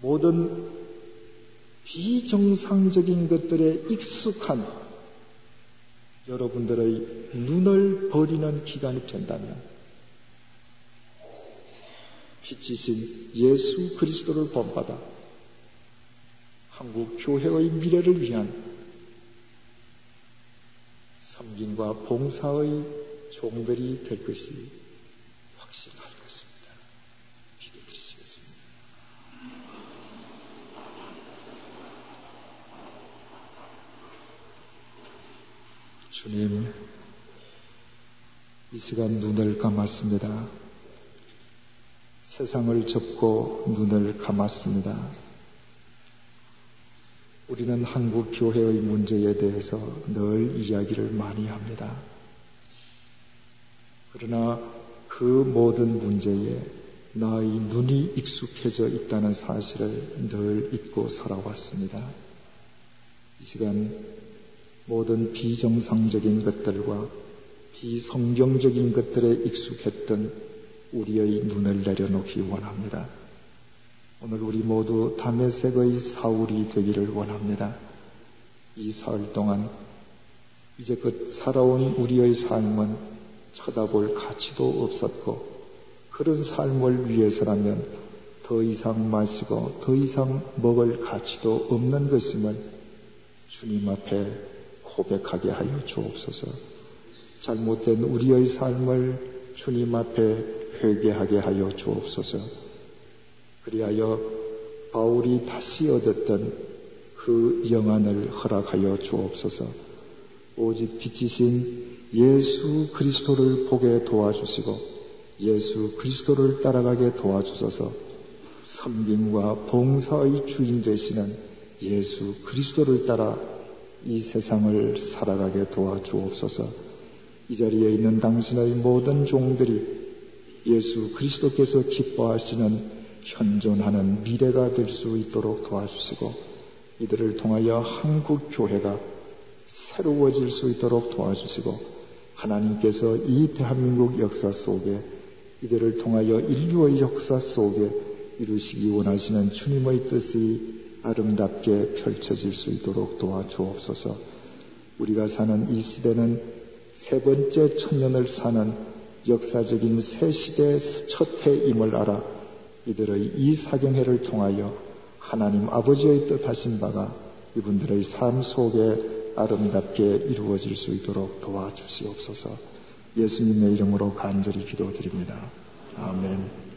모든 비정상적인 것들에 익숙한 여러분들의 눈을 버리는 기간이 된다면 빛이신 예수 그리스도를 본받아 한국 교회의 미래를 위한 섬김과 봉사의 종들이 될 것이 확실할 것입니다. 기도드리시겠습니다. 주님, 이 시간 눈을 감았습니다. 세상을 접고 눈을 감았습니다. 우리는 한국 교회의 문제에 대해서 늘 이야기를 많이 합니다. 그러나 그 모든 문제에 나의 눈이 익숙해져 있다는 사실을 늘 잊고 살아왔습니다. 이 시간 모든 비정상적인 것들과 비성경적인 것들에 익숙했던 우리의 눈을 내려놓기 원합니다. 오늘 우리 모두 다메섹의 사울이 되기를 원합니다. 이 사흘 동안 이제껏 살아온 우리의 삶은 쳐다볼 가치도 없었고 그런 삶을 위해서라면 더 이상 마시고 더 이상 먹을 가치도 없는 것임을 주님 앞에 고백하게 하여 주옵소서. 잘못된 우리의 삶을 주님 앞에 회개하게 하여 주옵소서. 그리하여 바울이 다시 얻었던 그 영안을 허락하여 주옵소서. 오직 빛이신 예수 그리스도를 보게 도와주시고 예수 그리스도를 따라가게 도와주소서. 섬김과 봉사의 주인 되시는 예수 그리스도를 따라 이 세상을 살아가게 도와주옵소서. 이 자리에 있는 당신의 모든 종들이 예수 그리스도께서 기뻐하시는 현존하는 미래가 될 수 있도록 도와주시고 이들을 통하여 한국 교회가 새로워질 수 있도록 도와주시고 하나님께서 이 대한민국 역사 속에 이들을 통하여 인류의 역사 속에 이루시기 원하시는 주님의 뜻이 아름답게 펼쳐질 수 있도록 도와주옵소서. 우리가 사는 이 시대는 세 번째 천년을 사는 역사적인 새 시대의 첫 해임을 알아 이들의 이 사경회를 통하여 하나님 아버지의 뜻하신 바가 이분들의 삶 속에 아름답게 이루어질 수 있도록 도와주시옵소서. 예수님의 이름으로 간절히 기도드립니다. 아멘.